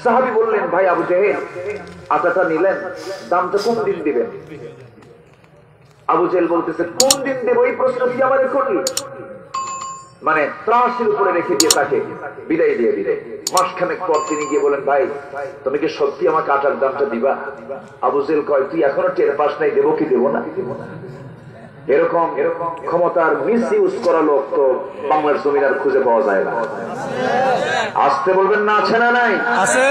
সাহাবী বললেন, ভাই আবু জেহেল আটাটা নিলেন, দামটা কোন দিন দিবেন? আবু জেহেল বলতেছে, কোন দিন দেব এই প্রশ্ন কি আমারে করলি? মানে ত্রাসের উপরে রেখে দিয়ে তাকে বিদায় দিয়ে দিলে। মাসখানেক পর তিনি গিয়ে বলেন, ভাই তুমি কি সত্যি আমাকে আটার দামটা দিবা? আবু জেহেল কয়, তুই এখনো টের পাস নাই দেবো কি দেবো না? এরকম ক্ষমতার মিস ইউজ করা লোক তো বাংলার জমিন আর খুঁজে পাওয়া যায় না। আসতে বলবেন না, আছে না নাই? আছে।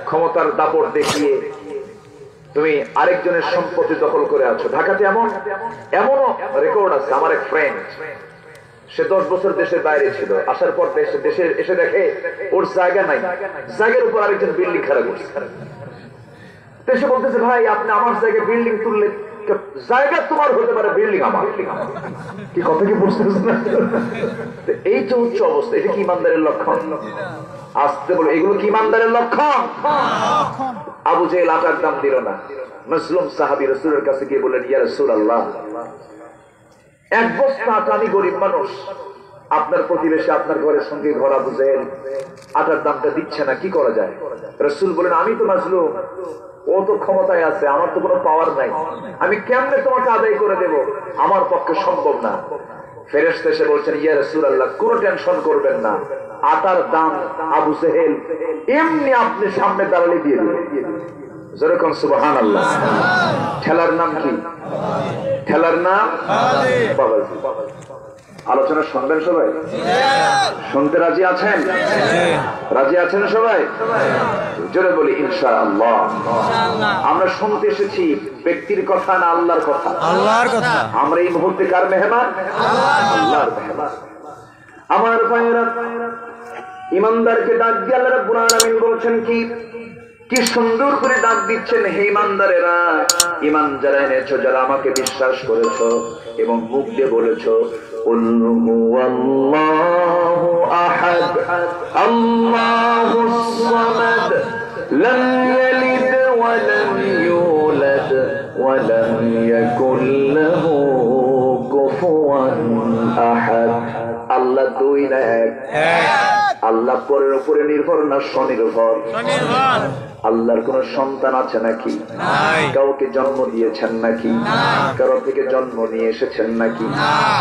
ক্ষমতার দাপট দেখিয়ে তুমি আরেকজনের সম্পত্তি দখল করে আছো। ঢাকাতে এমনও রেকর্ড আছে। আমার এক ফ্রেন্ড, সে 10 বছর দেশের বাইরে ছিল, আসার পর দেশে এসে দেখে ওর জায়গা নাই, জায়গার উপর আরেকজন বিল্ডিং খাড়া করছে। দেশে বলতেছে, ভাই আপনি আমার জায়গায় বিল্ডিং তুললে, জায়গা তোমার হতে পারে, বিল্ডিং আমার। কি কথা কি বুঝতেছেন না? এই তো উচ্চ অবস্থা, এটা কি ইমানদারের লক্ষণ? আসতে বলো, এগুলো কি ইমানদারের লক্ষণ? আবু জেহেল আটার দাম দিল না। মুসলিম সাহাবী রাসূলের কাছে গিয়ে বললেন, ইয়া রাসূলুল্লাহ, এক বস্তা আটা, আমি গরিব মানুষ, আপনার প্রতিবেশী আপনার ঘরের সঙ্গে ঘর আবু জেহেল আটার দামটা দিচ্ছে না, কি করা যায়? রাসূল বলেন, আমি তো মাজলুম, ও তো ক্ষমতায় আছে, আমার তো কোনো পাওয়ার নাই, আমি কেমনে তোমাকে আদায় করে দেব? আমার পক্ষে সম্ভব না। ফেরেশতা এসে বলছেন, ইয়া রাসূলুল্লাহ, কোনো টেনশন করবেন না, আটার দাম আবু জেহেল এমনি আপনি সামনে দাঁড়ালে দিয়ে দেবে। যেরকম সুবহানাল্লাহ। ঠেলার নাম কি? ঠেলার নাম বাবাজি। আলোচনা শুনবেন সবাই? শুনতে রাজি আছেন? রাজি আছেন সবাই? জোরে বলি ইনশাআল্লাহ। আমরা শুনতে এসেছি ব্যক্তির কথা না আল্লাহর কথা? আল্লাহর কথা। আমরা এই মুহূর্তে কার মেহমান? আল্লাহর মেহমান। আমার ভাইয়েরা, ইমানদারকে ডাক দিয়ে আল্লাহ রাব্বুল আলামিন বলছেন কি সুন্দর করে ডাক দিচ্ছেন, হে ইমানদারেরা, ইমান যারা এনেছো, যারা আমাকে বিশ্বাস করেছো এবং মুখ দিয়ে বলেছো হুয়াল্লাহু আহাদ আল্লাহুস সামাদ লাম ইয়ালিদ ওয়া লাম ইউলাদ ওয়া লাম ইয়াকুল লাহু কুফুয়ান আহাদ। আল্লাহ দুই না এক। আল্লাহ পরের উপরে নির্ভর না স্বনির্ভর? আল্লাহর কোন সন্তান আছে নাকি? কাউকে জন্ম দিয়েছেন নাকি? কারো থেকে জন্ম নিয়ে এসেছেন নাকি?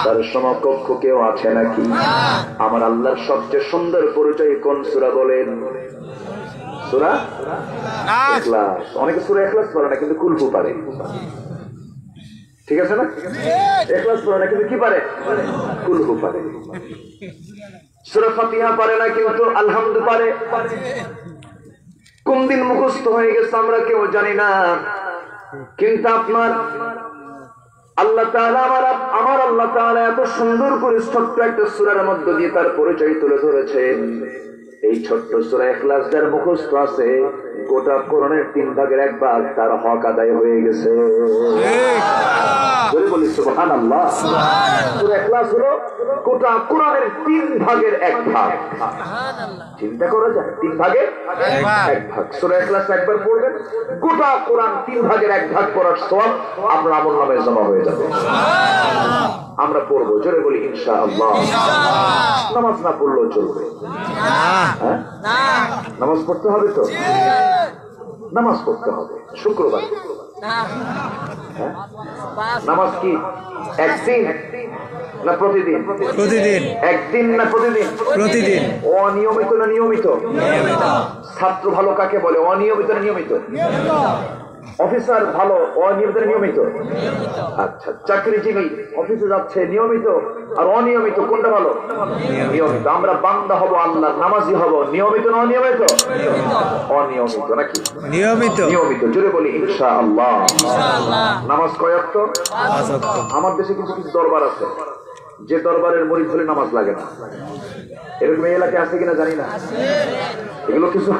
তার সমকক্ষ কেউ আছে নাকি? আমার আল্লাহর সবচেয়ে সুন্দর পরিচয় কোন সূরা বলেন? সূরা ইখলাস। অনেকে সূরা ইখলাস পড়ে না, কিন্তু কুলহু পারে। ঠিক আছে না? ইখলাস পড়ে না, কিন্তু কি পারে? কুলহু পারে। সূরা ফাতিহা পারে না, কিন্তু আলহামদু পারে। কোন দিন মুখস্থ হয়ে গেছে আমরা কেউ জানি না, কিন্তু আপনার আল্লাহ তাআলা, আমার আল্লাহ তাআলা এত সুন্দর করে ছোট্ট একটা সূরার মধ্য দিয়ে তার পরিচয় তুলে ধরেছেন। এই ছোট্ট সূরা ইখলাস যার মুখস্থ আছে, গোটা কোরআনের 3 ভাগের 1 ভাগ তার হক আদায় হয়ে গেছে। বলে বলি সুবহানাল্লাহ। সূরা ইখলাস হলো গোটা কোরআনের 3 ভাগের 1 ভাগ। চিন্তা করা যায়, 3 ভাগের 1 ভাগ। সূরা ইখলাস একবার পড়বেন, গোটা কোরআন 3 ভাগের 1 ভাগ পড়ার সওয়াব আপনার আমলনামায় জমা হয়ে যাবে। আমরা পড়বো, জোরে বলি ইনশাআল্লাহ। নামাজ না পড়লেও চলবে? নামাজ পড়তে হবে তো? নামাজ পড়তে হবে শুক্রবার। নামাজ কি একদিন না প্রতিদিন? প্রতিদিন। একদিন না প্রতিদিন? প্রতিদিন। অনিয়মিত না নিয়মিত? ছাত্র ভালো কাকে বলে? অনিয়মিত না নিয়মিত? অফিসার ভালো অনিয়মিত নিয়মিত? আচ্ছা, চাকরিজীবী অফিসে যাচ্ছে নিয়মিত আর অনিয়মিত, কোনটা ভালো? নিয়মিত। আমরা বান্দা হব আল্লাহ, নামাজি হব, নিয়মিত না অনিয়মিত? অনিয়মিত নাকি? নিয়মিত। নিয়মিত। জোরে বলি ইনশাআল্লাহ। নামাজ কয় ওয়াক্ত? 5 ওয়াক্ত। আমার দেশে কিছু কিছু দরবার আছে, যে দরবারের মুরিদ হলে নামাজ লাগে না। এরকম এই এলাকায় আছে কিনা জানি না। এগুলো কিছু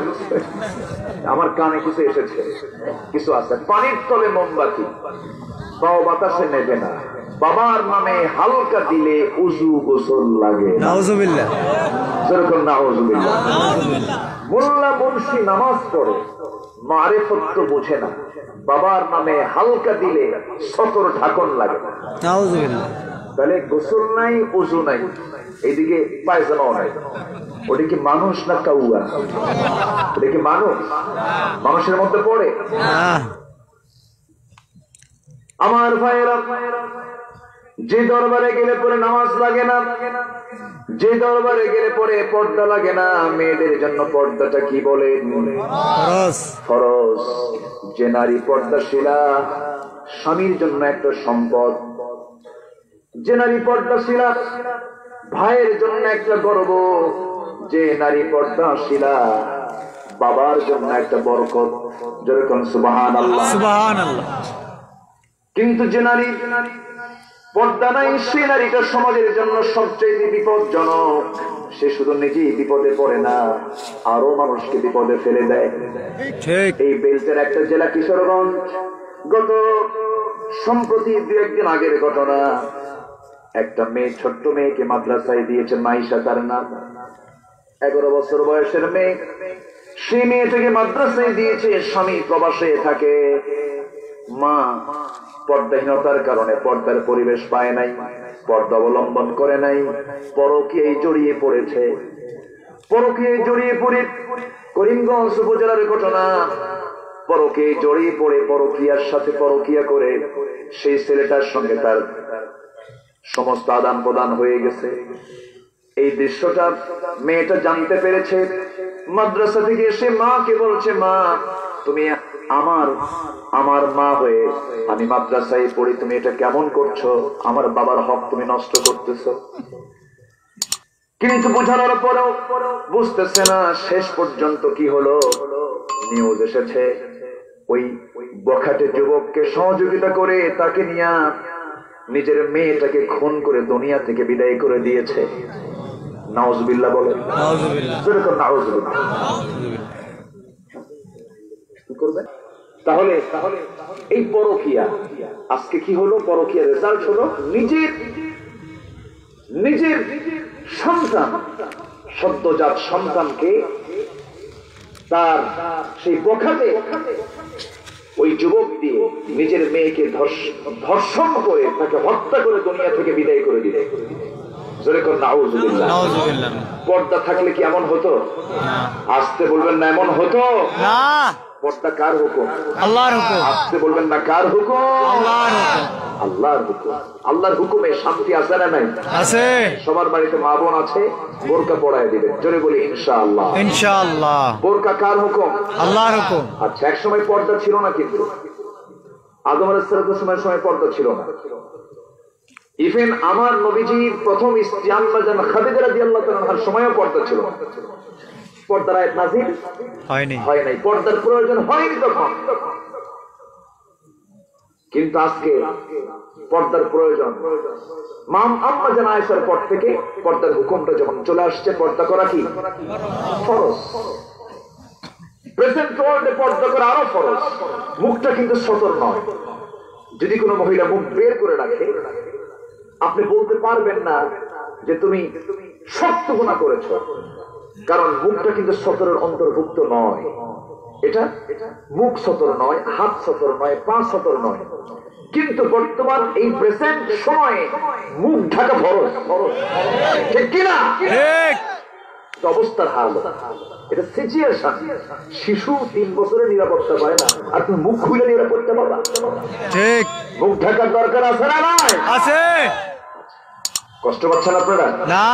আমার কানে কিছু এসেছে, কিছু আছে। পানির তলে মোমবাতি, পাও বাতাসে নেবে না, বাবার নামে হালকা দিলে উজু গোসল লাগে। নাউজুবিল্লাহ। যেরকম নাউজুবিল্লাহ। মোল্লা মুন্সি নামাজ পড়ে, মারিফত তো বোঝে না, বাবার নামে হালকা দিলে সতর ঢাকন লাগে। নাউজুবিল্লাহ। তাহলে গোসল নাই, উজু নাই, এইদিকে পায়জামাও নাই, ওটা কি মানুষ না কাউয়া? দেখি মানুষ মানুষের মধ্যে পড়ে। আমার ভাইয়েরা, যে দরবারে গেলে পরে নামাজ লাগে না, যে দরবারে গেলে পরে পর্দা লাগে না, মেয়েদের জন্য পর্দাটা কি বলে? ফরজ। যে নারী পর্দাশীলা স্বামীর জন্য একটা সম্পদ, যে নারী পর্দাশীলা ভাইয়ের জন্য একটা গর্ব, যে নারী পর্দাশীলা বাবার জন্য একটা বরকত। যেরকম সুবহানাল্লাহ সুবহানাল্লাহ। কিন্তু যে নারী পর্দা নাই, সে নারীটা সমাজের জন্য সবচেয়ে বিপজ্জনক। সে শুধু নিজেই বিপদে পড়ে না, আরো মানুষকে বিপদে ফেলে দেয়। এই বেলচের একটা জেলা কিশোরগঞ্জ, গত সম্প্রতি 2-1 দিন আগের ঘটনা। একটা মেয়ে, ছোট্ট মেয়েকে মাদ্রাসায় দিয়েছে, মাইশা তার নাম, 11 বছর বয়সের মেয়ে। সে মেয়েটাকে মাদ্রাসায় দিয়েছে, স্বামী প্রবাসে থাকে। মা পর্দাহীনতার কারণে পর্দার পরিবেশ পায় নাই, পর্দা অবলম্বন করে নাই, পরকীয়ায় জড়িয়ে পড়েছে। পরকীয়ায় জড়িয়ে পড়ে করিমগঞ্জ উপজেলার ঘটনা। পরকীয়ায় জড়িয়ে পড়ে পরকীয়ার সাথে পরকীয়া করে সেই ছেলেটার সঙ্গে তার সমস্ত আদান প্রদান হয়ে গেছে। এই দৃশ্যটা মেয়েটা জানতে পেরেছে। মাদ্রাসা থেকে এসে মাকে বলছে, মা তুমি আমার মা হয়ে আমি মাদ্রাসায় পড়ি, তুমি এটা কেমন করছো? আমার বাবার হক তুমি নষ্ট করতেছো। কিন্তু বোঝানোর পরেও বুঝতেছে না। শেষ পর্যন্ত কি হলো, নিউজ এসেছে ওই বখাটে যুবককে সহযোগিতা করে তাকে নিয়ে নিজের মেয়েটাকে খুন করে দুনিয়া থেকে বিদায় করে দিয়েছে। নাউজুবিল্লাহ বলেন, নাউজুবিল্লাহ। কি করবে তাহলে? এই পরকীয়া আজকে কি হলো? পরকীয়ার রেজাল্ট হলো নিজের সন্তান, সদ্যজাত সন্তানকে তার সেই বখাটে ওই যুবক দিয়ে নিজের মেয়েকে ধর্ষণ করে তাকে হত্যা করে দুনিয়া থেকে বিদায় করে দিলে। পর্দা থাকলে কি এমন হতো? আসতে বলবেন না এমন হতো? পর্দা কার হুকুম? আল্লাহর হুকুম। আসতে বলবেন না কার হুকুম? আল্লাহর হুকুম। আল্লাহর হুকুম। আল্লাহর হুকুমে শান্তি আছে না নাই? আছে। সবার বাড়িতে মা বোন আছে, বোরকা পড়ায় দিবেন। জোরে বলি ইনশাআল্লাহ। ইনশাআল্লাহ। বোরকা কার হুকুম? আল্লাহর হুকুম। আচ্ছা, এক সময় পর্দা ছিল না, কিন্তু আদম আলাইহিস সালামের সময় পর্দা ছিল না। ইভেন আমার নবীজির প্রথম স্ত্রী আম্মা জান খাদিজা রাদিয়াল্লাহু তাআলার সময়ও পর্দা ছিল না। পর্দার আয়াত নাযিল হয় নাই, পর্দার প্রয়োজন হয়নি তখন। কিন্তু আজকে পর্দার প্রয়োজন। আম্মা জান আয়েশার পর থেকে পর্দার হুকুমটা যখন চলে আসছে, পর্দা করা কি ফরজ। প্রেজেন্ট ওয়ার্ল্ডে পর্দা করা আরো ফরজ। মুখটা কিন্তু সতর নয়। যদি কোনো মহিলা মুখ বের করে রাখে, আপনি বলতে পারবেন না যে তুমি শক্ত গুনাহ করেছো, কারণ মুখটা কিন্তু সতরের অন্তর্ভুক্ত নয়। এটা মুখ সতর নয়, হাত সতর নয়, পা সতর নয়। কিন্তু বর্তমান এই প্রেজেন্ট সময়ে মুখ ঢাকা ফরজ, ঠিক কিনা? অবস্থার হাল, এটা সিচুয়েশন। শিশু 3 বছরের নিরাপত্তা পায় না, আর তুমি মুখ খুলে নিরাপত্তা পাবা? ঠিক। মুখ ঢাকার দরকার আছে না নাই? আছে। কষ্ট পাচ্ছেন আপনারা? না।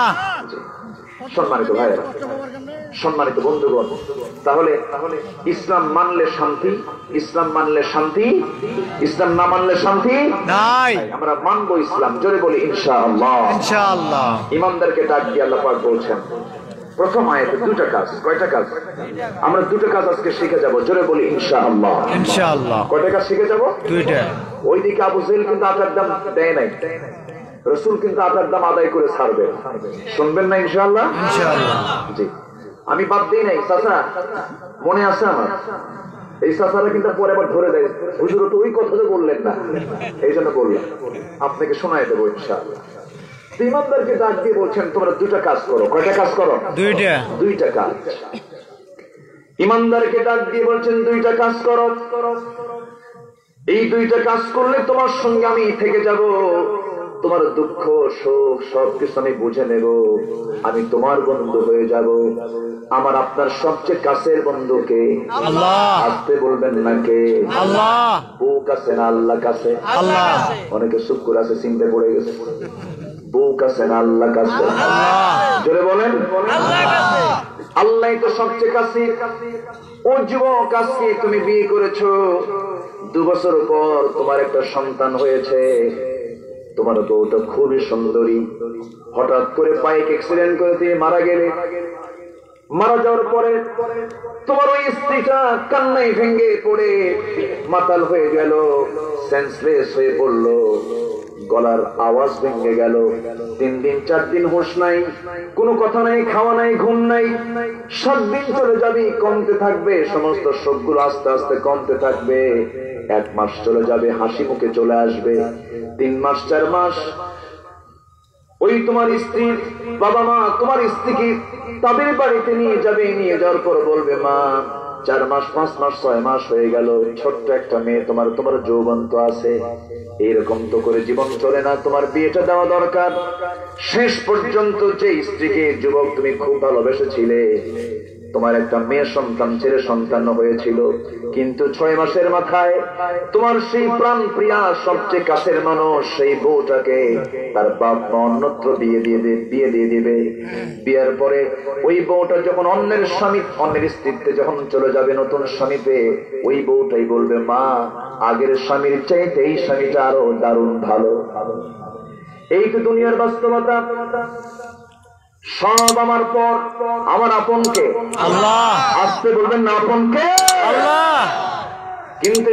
সম্মানিত ভাইয়েরা, সম্মানিত বন্ধুগণ, তাহলে ইসলাম মানলে শান্তি, ইসলাম মানলে শান্তি, ইসলাম না মানলে শান্তি নাই। আমরা মানবো ইসলাম। জোরে বলি ইনশাআল্লাহ। ইনশাআল্লাহ। ইমানদারকে ডাক দিয়ে আল্লাহ পাক বলছেন প্রথম আয়াতে 2টা কাজ। কয়টা কাজ? আমরা 2টা কাজ আজকে শিখে যাব। জোরে বলি ইনশাআল্লাহ। ইনশাআল্লাহ। কয়টা কাজ শিখে যাব? 2টা। ওইদিকে আবু জেহেল কিন্তু আটার দাম দেয় নাই, রাসূল কিন্তু আটার দাম আদায় করে ছাড়বে। শুনবেন না ইনশাআল্লাহ? ইনশাআল্লাহ। জি, আমি বাদ দিই নাই। চাচা মনে আছে আমার? এই চাচারা কিন্তু পরে আবার ধরে দেয়, হুজুর তো ওই কথা তো বললেন না, এই জন্য বললাম। আপনাকে শোনায় দেবো ইনশাআল্লাহ। ইমানদারকে ডাক দিয়ে বলছেন তোমরা 2টা কাজ করো। কয়টা কাজ করো? 2টা কাজ। ইমানদারকে ডাক দিয়ে বলছেন 2টা কাজ করো। এই 2টা কাজ করলে তোমার সঙ্গে আমি থেকে যাব। তোমার দুঃখ সুখ সবকিছু আমি বুঝে নেব, আমি তোমার বন্ধু হয়ে যাব। আমার আপনার সবচেয়ে কাছের বন্ধুকে আল্লাহ। আসতে বলবেন না কে? আল্লাহ। বউ কাছে না আল্লাহ কাছে? আল্লাহ। অনেকে শুক্র আছে চিন্তা পড়ে গেছে, বউ কাছে না আল্লাহ কাছে? জোরে বলেন আল্লাহ তো সবচেয়ে কাছে। ও যুবক, আজকে তুমি বিয়ে করেছো, 2 বছর পর তোমার একটা সন্তান হয়েছে, তোমার বউটা খুবই সুন্দরী, হঠাৎ করে বাইক অ্যাক্সিডেন্ট করে তুমি মারা গেলে। মারা যাওয়ার পরে তোমার ওই স্ত্রীটা কান্নায় ভেঙে পড়ে মাতাল হয়ে গেল, সেন্সলেস হয়ে পড়লো, গলার আওয়াজ ভেঙে গেল। 3 দিন 4 দিন হুঁশ নাই, কোনো কথা নাই, খাওয়া নাই, ঘুম নাই। 7 দিন চলে যাবে, কমতে থাকবে, সমস্ত শোকগুলো আস্তে আস্তে কমতে থাকবে। 1 মাস চলে যাবে, হাসি মুখে চলে আসবে। 3 মাস 4 মাস ওই তোমার স্ত্রীর বাবা মা তোমার স্ত্রীকে তাদের বাড়িতে নিয়ে যাবে, নিয়ে যাওয়ার পর বলবে, মা 4 মাস 5 মাস 6 মাস হয়ে গেল, ছোট্ট একটা মেয়ে, তোমার যৌবন তো আছে, এইরকম তো করে জীবন চলে না, তোমার বিয়েটা দেওয়া দরকার। শেষ পর্যন্ত যে স্ত্রীকে যুবক তুমি খুব ভালোবেসেছিলে, তোমার একটা মেয়ে সন্তান ছেলে সন্তান হয়েছিল, কিন্তু 6 মাসের মাথায় তোমার সেই প্রাণ প্রিয়া সবচেয়ে কাছের মানুষ সেই বউটাকে তার বাপ মা অন্যত্র বিয়ে দিয়ে দিবে। বিয়ের পরে ওই বউটা যখন অন্যের স্বামী অন্যের স্ত্রীতে যখন চলে যাবে, নতুন স্বামীতে, ওই বউটাই বলবে, মা আগের স্বামীর চাইতে এই স্বামীটা আরো দারুণ ভালো। এই তো দুনিয়ার বাস্তবতা। সব আমার পর, আমার আপনকে আল্লাহ। আসতে বলবেন না আপনকে আল্লাহ। কিন্তু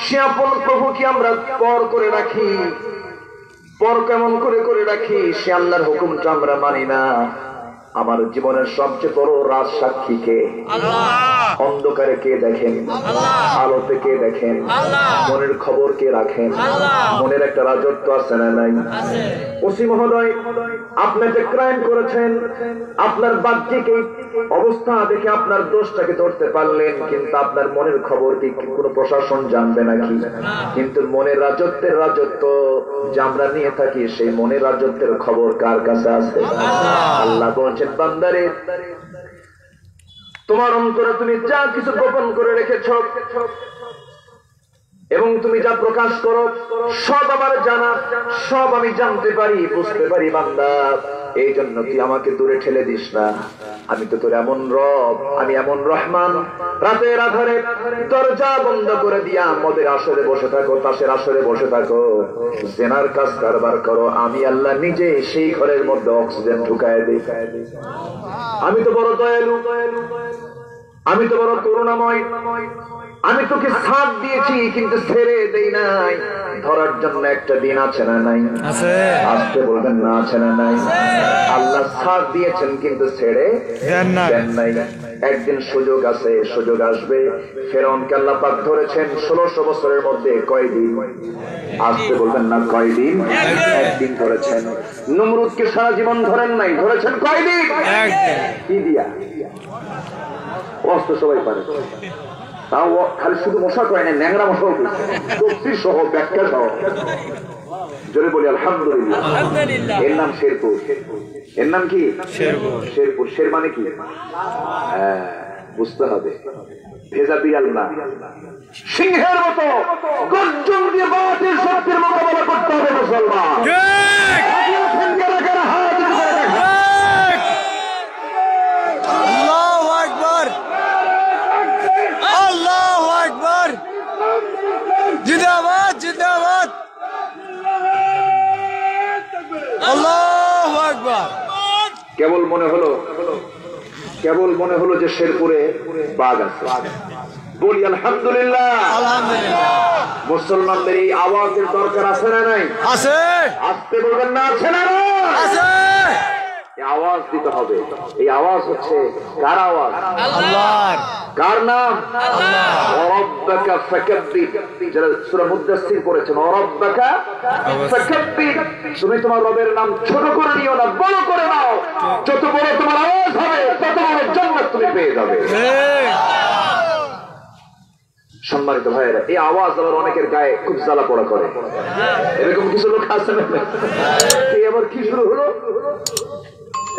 সে আপন প্রভুকে আমরা পর করে রাখি। পর কেমন করে রাখি? সে আল্লাহর হুকুমটা আমরা মানি না। আমার জীবনের সবচেয়ে বড় রাজ সাক্ষী কে? অন্ধকারে কে দেখেন, আলোতে কে দেখেন, মনের খবর কে রাখেন? মনের একটা রাজত্ব আছে না নাই? ওসি মহোদয়, আপনি যে ক্রাইম করেছেন, আপনার বাহ্যিক অবস্থা দেখে আপনার দোষটাকে ধরতে পারলেন, কিন্তু আপনার মনের খবর কি কোনো প্রশাসন জানবে নাকি? কিন্তু মনের রাজত্বের রাজত্ব যে আমরা নিয়ে থাকি, সেই মনের রাজত্বের খবর কার কাছে আছে? আল্লাহ বলছেন, বান্দারে তোমার অন্তরে তুমি যা কিছু গোপন করে রেখেছ এবং তুমি যা প্রকাশ করো সব আমার জানা, সব আমি জানতে পারি, বুঝতে পারি। বান্দা, এই জন্য তুই আমাকে দূরে ঠেলে দিস না। আমি তো তোর এমন রব, আমি এমন রহমান। রাতের আধারে দরজা বন্ধ করে দিয়া মদের আসরে বসে থাকো, তাসের আসরে বসে থাকো, জেনার কাজ কারবার করো, আমি আল্লাহ নিজে সেই ঘরের মধ্যে অক্সিজেন ঢুকায় দিই। আমি তো বড় দয়ালু, আমি তো বড় করুণাময়। আমি তোকে সাথ দিয়েছি কিন্তু ছেড়ে দেই নাই। ধরার জন্য একটা দিন আছে না নাই? আসতে বলবেন না আছে না নাই? আল্লাহ সাথ দিয়েছেন কিন্তু ছেড়ে দেন নাই। একদিন সুযোগ আছে, সুযোগ আসবে। ফেরাউনকে আল্লাহ পাক ধরেছেন 1600 বছরের মধ্যে কয়দিন? আসতে বলবেন না কয়দিন? একদিন ধরেছেন। নমরুদকে সারা জীবন ধরেন নাই, ধরেছেন কয়দিন? কি দিয়া? অস্ত্র সবাই পারে, তাও খালি শুধু মশা করে না, ন্যাংরা মশাও তফসির সহ ব্যাখ্যা সহ। জোরে বলি আলহামদুলিল্লাহ। এর নাম শেরপুর। এর নাম কি? শেরপুর। শের মানে কি? হ্যাঁ, বুঝতে হবে, ভেজা বিড়াল না, সিংহের মতো গর্জন দিয়ে বাতিল শক্তির মোকাবেলা করতে হবে মুসলমান। জিন্দাবাদ, জিন্দাবাদ, আল্লাহু আকবার। কেবল মনে হলো যে শেরপুরে বাঘ আছে। বলি আলহামদুলিল্লাহ। মুসলমানদের এই আওয়াজের দরকার আছে না নাই? আছে। আসতে বলবেন না আছে না নাই? আছে। আওয়াজ দিতে হবে। এই আওয়াজ হচ্ছে কার আওয়াজ? আল্লাহর। কার নাম? আল্লাহ। ওয়ারাব্বাকা ফাকাব্বির। যারা সূরা মুদাসসির পড়েছেন, ওয়ারাব্বাকা ফাকাব্বির, তুমি তোমার রবের নাম ছোট করে নিও না, বড় করে নাও। যত বড় তোমার আওয়াজ হবে, তত বড় জান্নাত তুমি পেয়ে যাবে। সম্মানিত ভাইয়েরা, এই আওয়াজ আবার অনেকের গায়ে খুব জ্বালা পোড়া করে। এরকম কিছু লোক আছে না? এই আবার কি শুরু হলো?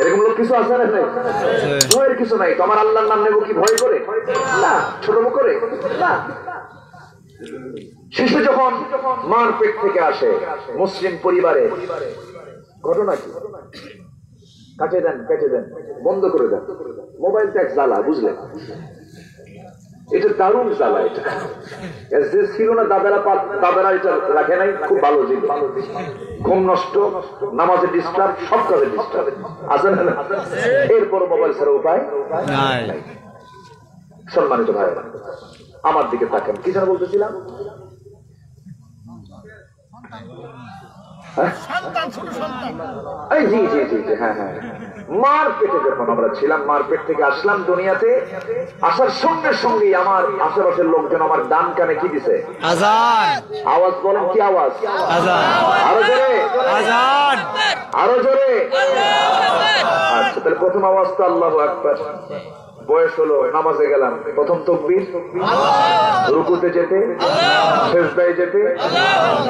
এরকম লোক কিছু আছে না? ভয়ের কিছু নাই। তোমার আল্লাহর নাম নেবো কি ভয় করে? না। ছোট করে না। শিশু যখন মার পেট থেকে আসে, মুসলিম পরিবারে ঘটনা কি? কেটে দেন, বন্ধ করে দেন। মোবাইলটা এক জ্বালা, বুঝলেন? এটা দারুণ জ্বালা। এটা যে ছিল না দাদারা এটা রাখে নাই, খুব ভালো জিনিস। ঘুম নষ্ট, নামাজে ডিস্টার্ব, সব কাজে ডিস্টার্ব আছে না? এরপর মোবাইল ছাড়া উপায় নাই। সম্মানিত ভাই, আমার দিকে তাকান। কি যেন বলতেছিলাম? হ্যাঁ, মার পেটে যখন আমরা ছিলাম, মার পেট থেকে আসলাম দুনিয়াতে, আসার সঙ্গে সঙ্গে আমার আশেপাশের লোকজন আমার ডান কানে কি দিছে? আজান। আওয়াজ বলেন, কি আওয়াজ? আজান। আরো জোরে আজান, আরো জোরে। আচ্ছা, তাহলে প্রথম আওয়াজ তো আল্লাহু আকবার। বয়স হলো, নামাজে গেলাম, প্রথম তাকবীর, রুকুতে যেতে, সিজদায় যেতে,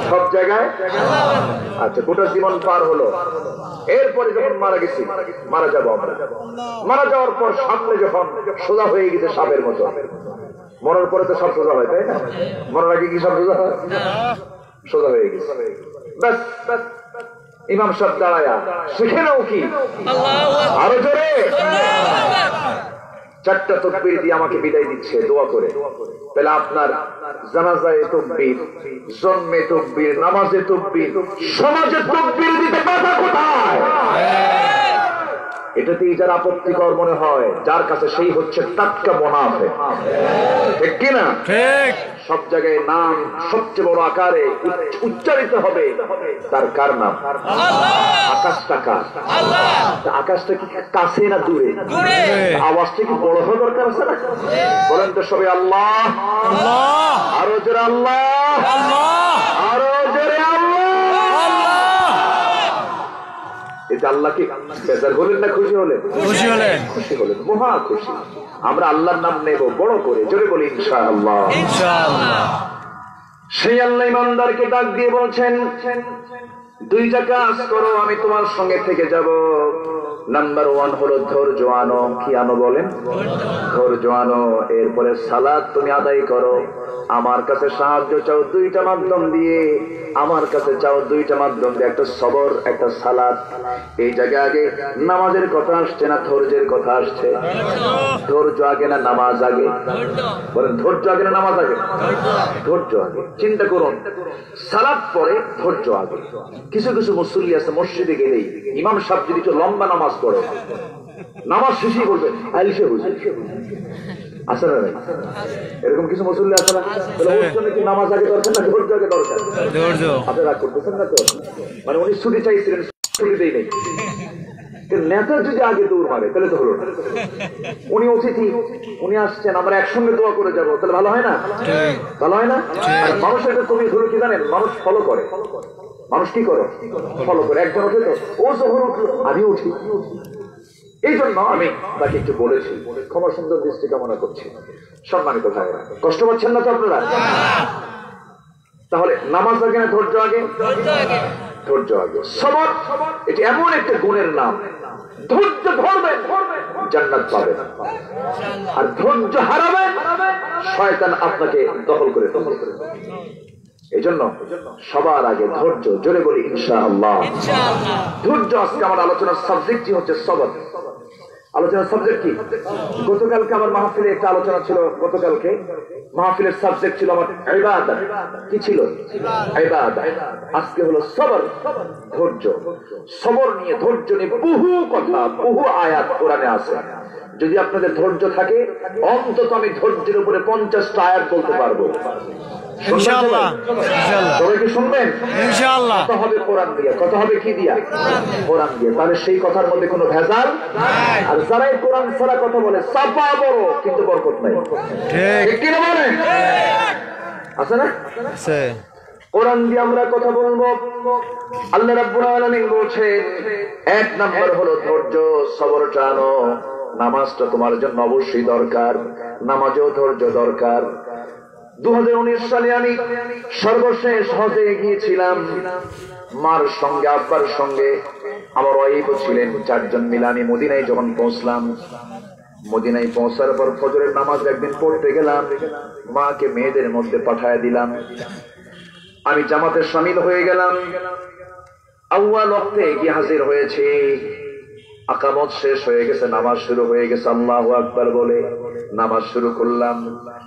সব জায়গায়। আচ্ছা, গোটা জীবন পার হলো। এরপরে যখন মারা গেছি, মারা যাবো আমরা, মারা যাওয়ার পর সামনে যখন সোজা হয়ে গেছে সাপের মতো। মরার পরে তো সব সোজা হয়, তাই না? মরার আগে কি সব সোজা হয়? সোজা হয়ে গেছে। ব্যাস, ইমাম সাহেব দাঁড়ায়া শিখে নাও কি? আরো জোরে। চারটা তাকবীর দিয়ে আমাকে বিদায় দিচ্ছে দোয়া করে। তাহলে আপনার জানাজায় তাকবীর, জন্মে তাকবীর, নামাজে তাকবীর, সমাজে তাকবীর দিতে বাধা কোথায়? এটাতেই যার আপত্তিকর মনে হয়, যার কাছে সেই হচ্ছে টাটকা মুনাফিক। ঠিক কিনা? ঠিক। সব জায়গায় নাম সবচেয়ে বড় আকারে উচ্চারিত হবে তার। কার নাম? আকাশটা কার? আকাশটা কি কাছে না দূরে? আওয়াজটা কি বড় হওয়া দরকার আছে না? বলেন তো সবাই আল্লাহ, আরো জোরে আল্লাহ, আরো জোরে আল্লাহ। এটা আল্লাহকে বেজার হলেন না খুশি হলেন? খুশি হলেন, খুশি হলেন, মহা খুশি। আমরা আল্লাহর নাম নেব বড় করে, জোরে বলি ইনশাআল্লাহ। ইনশাআল্লাহ। সেই আল্লাহ ইমানদারকে ডাক দিয়ে বলছেন, দুইটা কাজ করো, আমি তোমার সঙ্গে থেকে যাব। নাম্বার 1 হলো ধৈর্য আনো। কি আনো বলেন? ধৈর্য আনো। এরপরে সালাত তুমি আদায় করো। আমার কাছে সাহায্য চাও দুইটা মাধ্যম দিয়ে, আমার কাছে চাও দুইটা মাধ্যম দিয়ে, একটা সবর, একটা সালাত। এই জায়গায় আগে নামাজের কথা আসছে না ধৈর্যের কথা আসছে? ধৈর্য আগে না নামাজ আগে? বলেন, ধৈর্য আগে না নামাজ আগে? ধৈর্য আগে। চিন্তা করুন, সালাত পরে, ধৈর্য আগে। কিছু কিছু মুসল্লি আছে মসজিদে গেলেই ইমাম সাহেব যদি একটু লম্বা নামাজ পড়ে, নামাজ শেষই করবে আইসে বুঝে আছে না? এরকম কিছু মুসল্লি আছে না? কি নামাজ আগে দরকার না ধৈর্য আগে দরকার? আপনি রাগ করতেছেন না তো? মানে উনি ছুটি চাইছিলেন, ছুটি দেই নেই। নেতা যদি আগে দৌড় মারে তাহলে তো হলো না। উনি অতিথি, উনি আসছেন, আমরা একসঙ্গে দোয়া করে যাবো, তাহলে ভালো হয় না? ভালো হয় না? মানুষের একটা কবি হলো কি জানেন? মানুষ ফলো করে। মানুষ কি করে? ফলো করে। একজন ওঠে তো, ও যখন উঠলো আমি উঠি। এই জন্য আমি তাকে একটু বলেছি, ক্ষমা সুন্দর দৃষ্টি কামনা করছি। সম্মানিত ভাইরা, কষ্ট পাচ্ছেন না তো আপনারা? তাহলে নামাজ আগে না ধৈর্য আগে? ধৈর্য আগে। সবর, এটি এমন একটা গুণের নাম, ধৈর্য ধরবেন জান্নাত পাবেন, আর ধৈর্য হারাবেন শয়তান আপনাকে দখল করে ফেলবে। এই জন্য সবার আগে ধৈর্য, জোরে বলি ইনশাআল্লাহ। ধৈর্য। আজকে আমার আলোচনার সাবজেক্টই হচ্ছে সবর। আলোচনার সাবজেক্ট কি? গতকালকে আমার মাহফিলে একটা আলোচনা ছিল। গতকালকে মাহফিলের সাবজেক্ট ছিল আমার ইবাদত। কি ছিল? ইবাদত। আজকে হলো সবর, ধৈর্য। সবর নিয়ে, ধৈর্য নিয়ে বহু কথা, বহু আয়াত কোরআনে আছে। যদি আপনাদের ধৈর্য থাকে, অন্তত আমি ধৈর্যের উপরে 50টা আয়াত বলতে পারবো। ইনশাআল্লাহ। সবাই কি শুনবেন? ইনশাআল্লাহ। কথা হবে কোরআন দিয়ে। কথা হবে কি দিয়া? কোরআন দিয়ে। তাহলে সেই কথার মধ্যে কোনো ভেজাল নাই। আর যারাই কোরআন ছাড়া কথা বলে, চাপা বড় কিন্তু বরকত নাই। ঠিক কি না বলেন? আছে না? আছে। কোরআন দিয়ে আমরা কথা বলবো। আল্লাহ রাব্বুল আলামিন বলছেন, 1 নাম্বার হলো ধৈর্য, সবরটা আনো। নামাজটা তোমার জন্য অবশ্যই দরকার, নামাজেও ধৈর্য দরকার। 2019 সালে আমি সর্বশেষ হজে গিয়েছিলাম মার সঙ্গে, আব্বার সঙ্গে, আমার ওয়াইফ ছিলেন, 4 জন মিলে আমি মদিনায় যখন পৌঁছলাম, মদিনায় পৌঁছার পর ফজরের নামাজ একদিন পড়তে গেলাম, মাকে মেয়েদের মধ্যে পাঠায় দিলাম, আমি জামাতে শামিল হয়ে গেলাম। আউয়াল ওয়াক্তে গিয়ে হাজির হয়েছে, আকামত শেষ হয়ে গেছে, নামাজ শুরু হয়ে গেছে, আল্লাহু আকবার বলে নামাজ শুরু করলাম।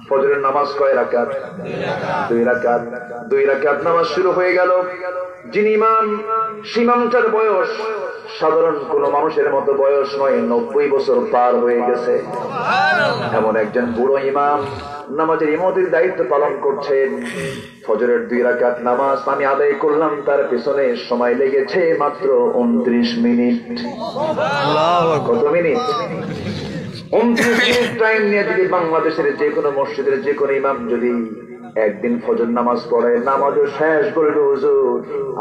ফজরের নামাজ কয় রাকাত? 2 রাকাত। 2 রাকাত নামাজ শুরু হয়ে গেল। যিনি ইমাম, ইমামটার বয়স সাধারণ কোন মানুষের মতো বয়স নয়, 90 বছর পার হয়ে গেছে। এমন একজন বুড়ো ইমাম নামাজের ইমামতির দায়িত্ব পালন করছেন। ফজরের 2 রাকাত নামাজ আমি আদায় করলাম, তার পিছনে সময় লেগেছে মাত্র 29 মিনিট। কত মিনিট? 29 মিনিট টাইম নিয়ে যদি বাংলাদেশের যে কোনো মসজিদের যে কোনো ইমাম যদি একদিন ফজর নামাজ পড়ে, নামাজও শেষ করে, হুজুর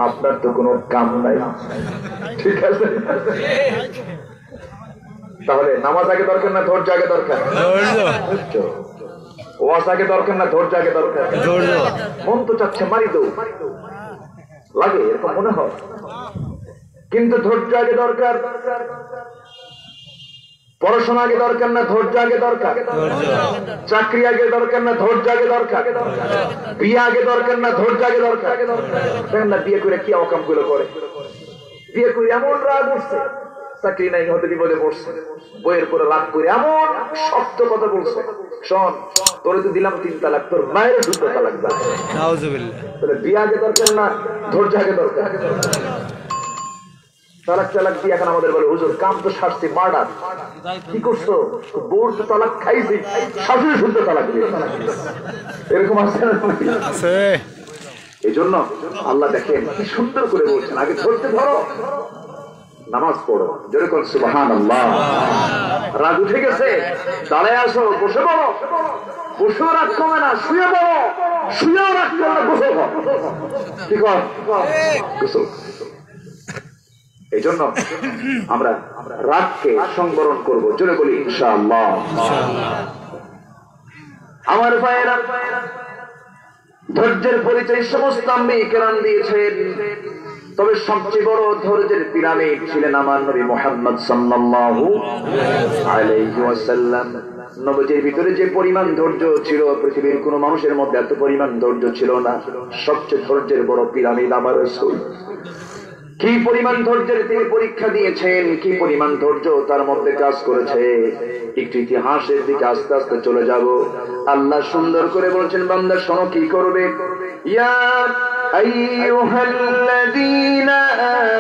আপনার তো কোনো কাম নাই, ঠিক আছে? তাহলে নামাজ আগে দরকার না ধৈর্য আগে দরকার? ওয়াজ আগে দরকার না ধৈর্য আগে দরকার? মন তো চাচ্ছে মারি দৌ, লাগে এরকম মনে হয়, কিন্তু ধৈর্য আগে দরকার। পড়াশোনা আগে দরকার না ধৈর্য আগে দরকার? চাকরি আগে দরকার না ধৈর্য আগে দরকার? বিয়ে আগে দরকার না ধৈর্য আগে দরকার? দেখেন না বিয়ে করে কি অকাম গুলো করে, বিয়ে করে এমন রাগ উঠছে, চাকরি নাই হতে বিপদে পড়ছে, বইয়ের পরে রাগ করে এমন শক্ত কথা বলছে, শোন তোরে তো দিলাম 3 তালাক, তোর মায়ের 2 তালাক দাও। তাহলে বিয়ে আগে দরকার না ধৈর্য আগে দরকার? তালাক তালাক দিয়ে এখন আমাদের বলে হুজুর কাম তো সারছি, মার্ডার কি করছো, বোর তো তালাক খাইছি, শাশুড়ি শুদ্ধ তালাক দিয়ে, এরকম আছে না? এই জন্য আল্লাহ দেখেন কি সুন্দর করে বলছেন, আগে ধরতে ধরো, নামাজ পড়ো, জোরে কোন সুবহানাল্লাহ। রাগ উঠে গেছে, দাঁড়ায় আসো, বসে পড়ো, বসেও রাগ কমে না, শুয়ে পড়ো, শুয়েও রাগ করো না, গোসল কর, কি কর, গোসল। এই জন্য আমরা রাগকে সংবরণ করবো, জোরে বলি ইনশাআল্লাহ। আমার ভাইয়েরা, ধৈর্যের পরিচয় সমস্ত আম্বিয়া কেরাম দিয়েছেন, তবে সবচেয়ে বড় ধৈর্যের পিরামিড ছিলেন আমার নবী মুহাম্মদ সাল্লাল্লাহু আলাইহি ওয়াসাল্লাম। নবীর ভিতরে যে পরিমাণ ধৈর্য ছিল, পৃথিবীর কোন মানুষের মধ্যে এত পরিমাণ ধৈর্য ছিল না। সবচেয়ে ধৈর্যের বড় পিরামিড আমার রাসূল। কি পরিমাণ ধৈর্যের তিনি পরীক্ষা দিয়েছেন, কি পরিমাণ ধৈর্য তার মধ্যে কাজ করেছে, একটু ইতিহাসের দিকে আস্তে আস্তে চলে যাব। আল্লাহ সুন্দর করে বলছেন, বান্দা শোনো কি করবে। ইয়া আইয়ুহাল্লাযীনা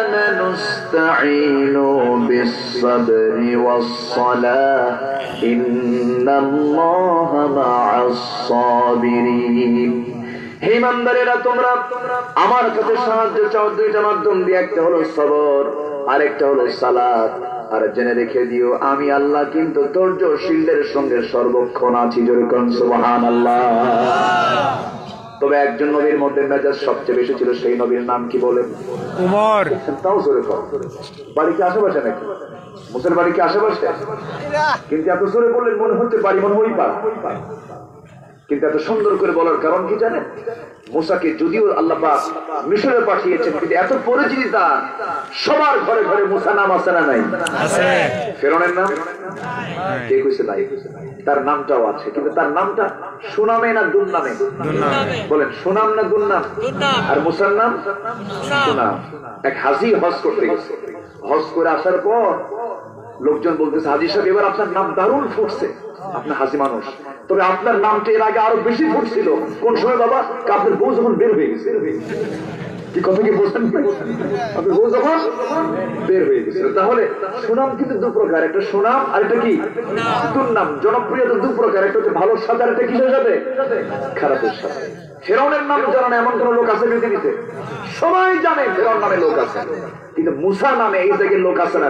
আমানু ইসতাঈনু বিস-সাবরি ওয়াস-সালাহ ইন্নাল্লাহা মা'আস-সাবিরিন। হে ইমানদারেরা, তোমরা আমার কাছে সাহায্য চাও 2টা মাধ্যম দিয়ে, একটা হলো সবর, আরেকটা হলো সালাত। আর জেনে রেখে দিও আমি আল্লাহ কিন্তু ধৈর্যশীলদের সঙ্গে সর্বক্ষণ আছি, জোরে কোন সুবহানাল্লাহ। তবে একজন নবীর মধ্যে মেজাজ সবচেয়ে বেশি ছিল, সেই নবীর নাম কি বলেন? উমর। তাও জোরে কর, বাড়ি কি আশেপাশে নাকি? মুসের বাড়ি কি আশেপাশে? কিন্তু এত জোরে বললেন মনে হচ্ছে বাড়ি মনে হই পার, কিন্তু এত সুন্দর করে বলার কারণ কি জানেন? মুসাকে যদিও আল্লাহ পাক মিশরে পাঠিয়েছেন, কিন্তু এত পরিচিতি তার, সবার ঘরে ঘরে মুসা নাম আছে না নাই? আছে। ফেরনের নাম কে কইছে নাই? তার নামটাও আছে, কিন্তু তার নামটা সুনামে না দুর্নামে? বলেন সুনাম না দুর্নাম? আর মুসার নাম সুনাম। এক হাজী হজ করতে গেছে, হজ করে আসার পর লোকজন বলতেছে, হাজী সাহেব এবার আপনার নাম দারুণ ফুটছে, আপনার হাসি মানুষ, তবে আপনার নামটা এর আগে আরো বেশি ফুটছিল। কোন সময় বাবা? আপনার বউ যখন বের হয়ে গেছে। কি কথা কি বলছেন? আপনার বউ যখন বের হয়ে গেছিল। তাহলে সুনাম কিন্তু 2 প্রকার, একটা সুনাম আর একটা কি দুর্নাম। জনপ্রিয়তা 2 প্রকার, একটা হচ্ছে ভালোর সাথে আর একটা কিসের সাথে? খারাপের সাথে। ফেরাউনের নাম জানা না এমন কোন লোক আছে পৃথিবীতে? সবাই জানে ফেরাউন নামে লোক আছে, কিন্তু মুসা নামে এই জায়গায় লোক আছে না?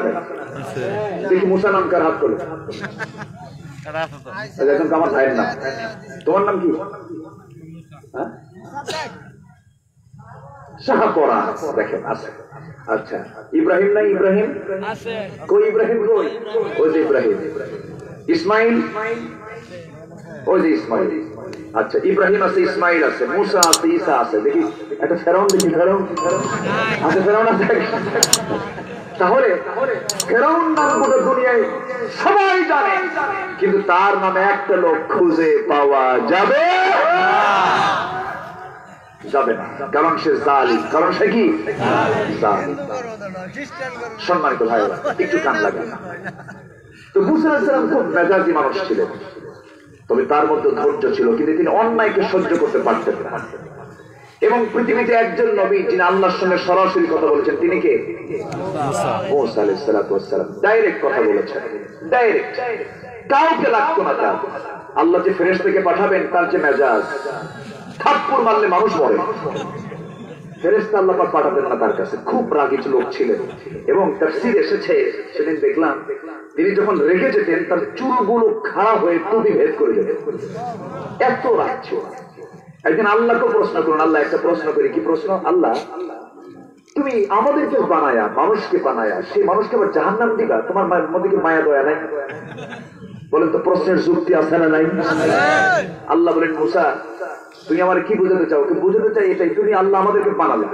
দেখি মুসা নাম কার হাত করে? এখন আমার ভাইয়ের নাম। তোমার নাম কি? শাহপরা। দেখেন আছে। আচ্ছা, ইব্রাহিম নাই? ইব্রাহিম কই? ইব্রাহিম কই? ওই যে ইব্রাহিম। ইসমাইল ওই যে ইসমাইল। আচ্ছা, ইব্রাহিম আছে, ইসমাইল আছে, মুসা আছে, ঈসা আছে। দেখি একটা ফেরাউন, দেখি ফেরাউন আছে, ফেরাউন আছে। তাহলে ফেরাউন নাম গোটা দুনিয়ায় সবাই জানে, কিন্তু তার নামে একটা লোক খুঁজে পাওয়া যাবে যাবে না, কারণ সে জালিম। কারণ সে কি জালিম। সম্মানিত ভাইরা, একটু কান লাগান। তো মুসা আলাইহিস সালাম খুব মেজাজি মানুষ ছিলেন, তবে তার মধ্যে ধৈর্য ছিল, কিন্তু তিনি অন্যায়কে সহ্য করতে পারতেন না। এবং পৃথিবীতে একজন নবী যিনি আল্লাহর সঙ্গে সরাসরি কথা বলেছেন, তিনি কে? মুসা আলাইহিস সালাম। ডাইরেক্ট কথা বলেছেন, ডাইরেক্ট, কাউকে লাগতো না। তার আল্লাহ যে ফেরেশতাকে পাঠাবেন, তার যে মেজাজ, থাপ্পড় মারলে মানুষ মরে। ফেরেশতা আল্লাহ পাক পাঠাতেন না তার কাছে। খুব রাগী লোক ছিলেন। এবং তাফসীরে এসেছে, সেদিন দেখলাম, তিনি যখন রেগে যেতেন তার চুলগুলো খাড়া হয়ে টুপি ভেদ করে যেতেন, এত রাগ ছিল। একদিন আল্লাহকে প্রশ্ন করুন, আল্লাহ একটা প্রশ্ন করি। কি প্রশ্ন? আল্লাহ, তুমি আমাদেরকে বানায়া, মানুষকে বানায়া, সেই মানুষকে আবার জাহান্নাম দিবা? তোমার মধ্যে কি মায়া দয়া নাই? বলেন তো, প্রশ্নের যুক্তি আছে না নাই? আল্লাহ বলেন, মুসা, তুমি আমার কি বুঝাতে চাও? বুঝাতে চাই এটাই, তুমি আল্লাহ আমাদেরকে বানালে,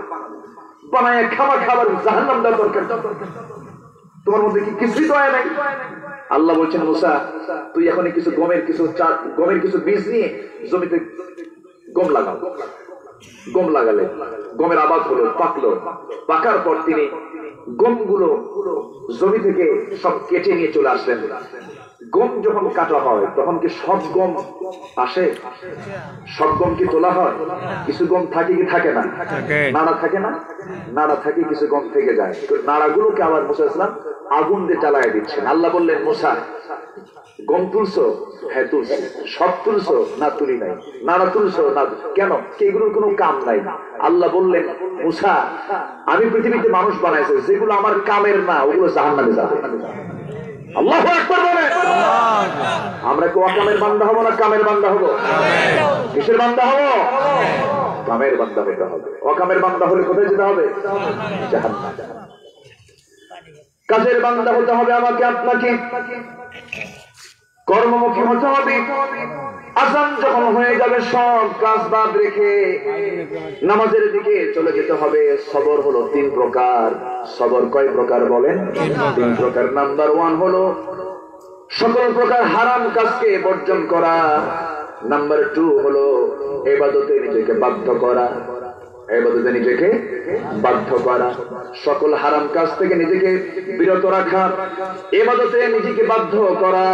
বানায় খাবার জাহান্নাম দেওয়ার দরকার, তোমার মধ্যে কি কিছুই দয়া নাই? আল্লাহ বলছেন, মুসা, তুই এখন কিছু গমের কিছু বীজ নিয়ে জমিতে গম লাগাও। গম লাগালে গমের আবাদ হলো, পাকলো। পাকার পর তিনি গমগুলো জমি থেকে সব কেটে নিয়ে চলে আসলেন। গম যখন কাটা হয় তখন কি সব গম আসে? সব গম কি তোলা হয়? কিছু গম থাকে কি থাকে না? নাড়া থাকে না? নাড়া থাকে, কিছু গম থেকে যায়। নাড়াগুলোকে আবার মুসা আলাইহিস সালাম আগুন দিয়ে জ্বালায় দিচ্ছেন। আল্লাহ বললেন, মুসা, গম তুলছো? হ্যাঁ তুলছি। সব তুলছো? না তুলি নাই। নাড়া তুলছো? না। কেন? এগুলোর কোনো কাম নাই। আল্লাহ বললেন, মুসা, আমি পৃথিবীতে মানুষ বানাইছি, যেগুলো আমার কামের না, ওগুলো জাহান্নামে যাবে। আল্লাহু আকবার বলেন। আমরা কি অকামের বান্দা হবো না কামের বান্দা হবো? কিসের বান্দা হবো? কামের বান্দা হতে হবে। অকামের বান্দা হলে কোথায় যেতে হবে? জাহান্নাম। কাজের বান্দা হতে হবে আমাকে, আপনাকে। কর্মমুখী হতে হবে। আযান যখন হয়ে যাবে সব কাজ বাদ রেখে নামাজের দিকে চলে যেতে হবে। সবর হলো 3 প্রকার। সবর কয় প্রকার বলেন? 3 প্রকার। নাম্বার 1 হলো সকল প্রকার হারাম কাজকে বর্জন করা। নাম্বার 2 হলো ইবাদতে নিজেকে বাধ্য করা। ইবাদতে নিজেকে বাধ্য করা, সকল হারাম কাজ থেকে নিজেকে বিরত রাখা, ইবাদতে নিজেকে বাধ্য করা।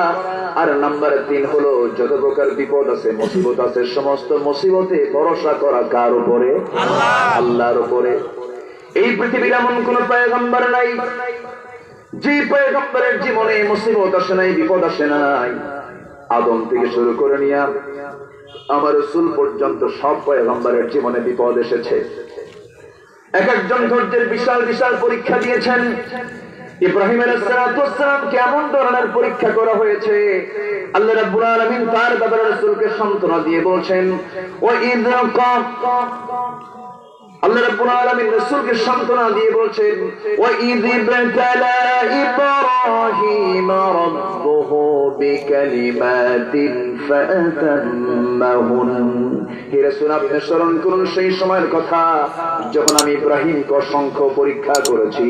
আর নাম্বার 3 হলো যত প্রকার বিপদ আছে, মুসিবত আছে, সমস্ত মুসিবতে ভরসা করা কার উপরে? আল্লাহর উপরে। এই পৃথিবীর এমন কোন পয়গম্বর নাই যে পয়গম্বরের জীবনে মুসিবত আসে নাই, বিপদ আসে নাই। আদম থেকে শুরু করে নিয়ে আমার রাসূল পর্যন্ত সব পয়গম্বরের জীবনে বিপদ এসেছে। এক একজন ধৈর্যের বিশাল বিশাল পরীক্ষা দিয়েছেন। ইব্রাহিম আলাইহিস সালাম কেমন ধরনের পরীক্ষা করা হয়েছে, আল্লাহ রাব্বুল আলামিন তার ব্যাপারে রাসূলকে সান্ত্বনা দিয়ে বলছেন, ওয়া ইয আল্লাহ রাব্বুল আলামিন রাসূলকে সান্ত্বনা দিয়ে বলছেন, ওয়া ইয বাতালা ইব্রাহিম রাব্বুহু বিকালিমাতিন ফাআতাম্মাহুন। হে রাসূল, আপনি স্মরণ করুন সেই সময়ের কথা যখন আমি ইব্রাহিমকে অসংখ্য পরীক্ষা করেছি।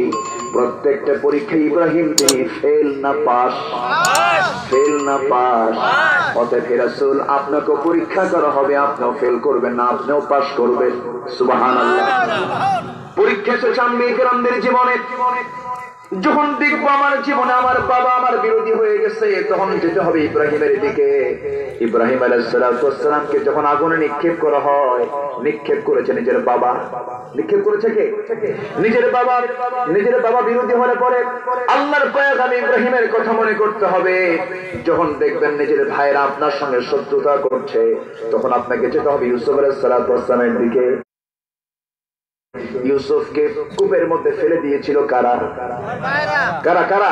প্রত্যেকটা পরীক্ষায় ইব্রাহিম তিনি ফেল না পাস, ফেল না পাস। অতএব হে রাসূল, আপনাকে পরীক্ষা করা হবে, আপনিও ফেল করবেন না, আপনিও পাস করবেন। সুবহানাল্লাহ। পরীক্ষা এসেছে আম্বিয়া কিরামদের জীবনে। যখন দেখবো আমার জীবনে আমার বাবা আমার বিরোধী হয়ে গেছে, তখন যেতে হবে ইব্রাহিমের দিকে। ইব্রাহিম আলাইহিস সালামকে যখন আগুনে নিক্ষেপ করা হয়, নিক্ষেপ করেছে নিজের বাবা। নিক্ষেপ করেছে কে? নিজের বাবা। নিজের বাবা বিরোধী হলে পরে আল্লাহর পয়গম্বর ইব্রাহিমের কথা মনে করতে হবে। যখন দেখবেন নিজের ভাইরা আপনার সঙ্গে শত্রুতা করছে, তখন আপনাকে যেতে হবে ইউসুফ আলাইহিস সালামের দিকে। ইউসুফকে কূপের মধ্যে ফেলে দিয়েছিল কারা? কারা কারা?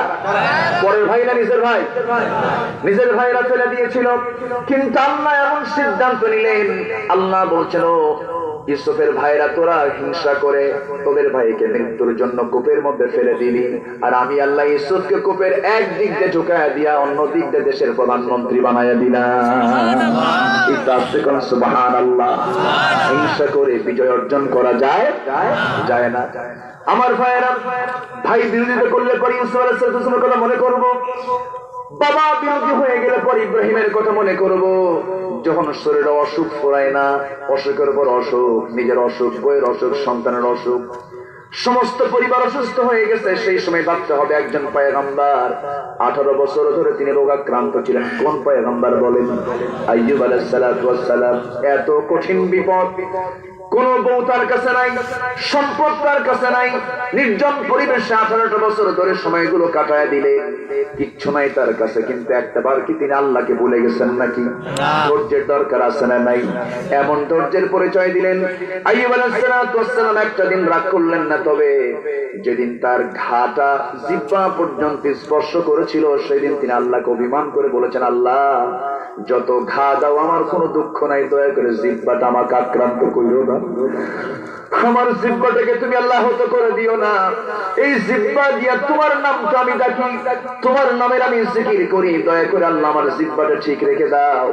পরের ভাই না নিজের ভাই? নিজের ভাইরা ফেলে দিয়েছিল। কিন্তু আল্লাহ এমন সিদ্ধান্ত নিলেন, আল্লাহ বলছেন, ইউসুফের ভাইরা তোরা হিংসা করে তোদের ভাইকে মৃত্যুর জন্য কূপের মধ্যে ফেলে দিলি, আর আমি আল্লাহ ইউসুফকে কূপের এক দিক দিয়ে ঢুকায়া দিয়া অন্য দিক দিয়ে দেশের প্রধানমন্ত্রী বানাইয়া দিলাম। সুবহানাল্লাহ। হিংসা করে বিজয় অর্জন করা যায় যায় না। আমার ভাইয়েরা, ভাই বিরোধিতা করলে পরে ইউসুফ আলাইহিস সালামের কথা মনে করব, বাবা বিরোধী হয়ে গেলে পর ইব্রাহিমের কথা মনে করব। যখন শরীরে অসুখ ফুরায় না, অসুখের পর অসুখ, নিজের অসুখ, বইয়ের অসুখ, সন্তানের অসুখ, সমস্ত পরিবার অসুস্থ হয়ে গেছে, সেই সময় ভাবতে হবে একজন পয়গম্বর 18 বছর ধরে তিনি রোগাক্রান্ত ছিলেন। কোন পয়গম্বর বলেন? আইয়ুব আলাইহিস সালাতু ওয়াস সালাম। এত কঠিন বিপদ, কোন বউ তার কাছে নাই, সম্পদ তার কাছে নাই, নির্জন পরিবেশে 18টা বছর ধরে সময়গুলো কাটায় দিলে কিচ্ছু নাই তার কাছে, কিন্তু একটা বার কি তিনি আল্লাহকে ভুলে গেছেন নাকি? ধৈর্যের দরকার আছে না নাই? এমন ধৈর্যের পরিচয় দিলেন আইয়ুব আলাইহিস সালাতু ওয়াস সালাম। একটা দিন রাগ করলেন না, তবে যেদিন তার ঘাটা জিহ্বা পর্যন্ত স্পর্শ করেছিল সেদিন তিনি আল্লাহকে অভিমান করে বলেছেন, আল্লাহ যত ঘা দাও আমার কোনো দুঃখ নাই, দয়া করে জিহ্বাটা আমাকে আক্রান্ত করিও না, আমার জিহ্বাটাকে তুমি আল্লাহ হত করে দিও না। এই জিহ্বা দিয়া তোমার নামটা আমি ডাকি, তোমার নামের আমি জিকির করি, দয়া করে আল্লাহ আমার জিহ্বাটা ঠিক রেখে দাও।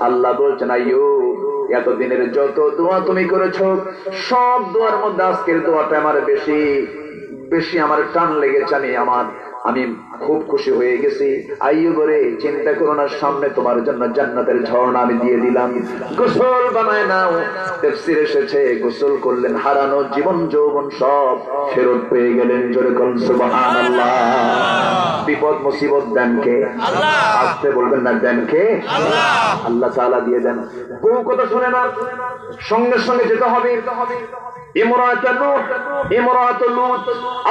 আল্লাহ বলছেন, আইয়ুব এতদিনের যত দোয়া তুমি করেছো সব দোয়ার মধ্যে আজকের দোয়াটা আমার বেশি বেশি আমার টান লেগেছে, আমি খুব খুশি হয়ে গেছি। আইয়ুব রে, চিন্তা করো না, সামনে তোমার জন্য জান্নাতের ঝর্ণা আমি দিয়ে দিলাম, গোসল বানায় নাও। তাফসীরে এসেছে গোসল করলেন, হারানো জীবন যৌবন সব ফেরত পেয়ে গেলেন। জোরে বলুন সুবহানাল্লাহ। বিপদ মুসিবত দেন কে? আল্লাহ। আসতে বলবেন না, দেন কে? আল্লাহ। আল্লাহ তাআলা দিয়ে দেন। বউ কথা শুনে না, সঙ্গে সঙ্গে যেতে হবে।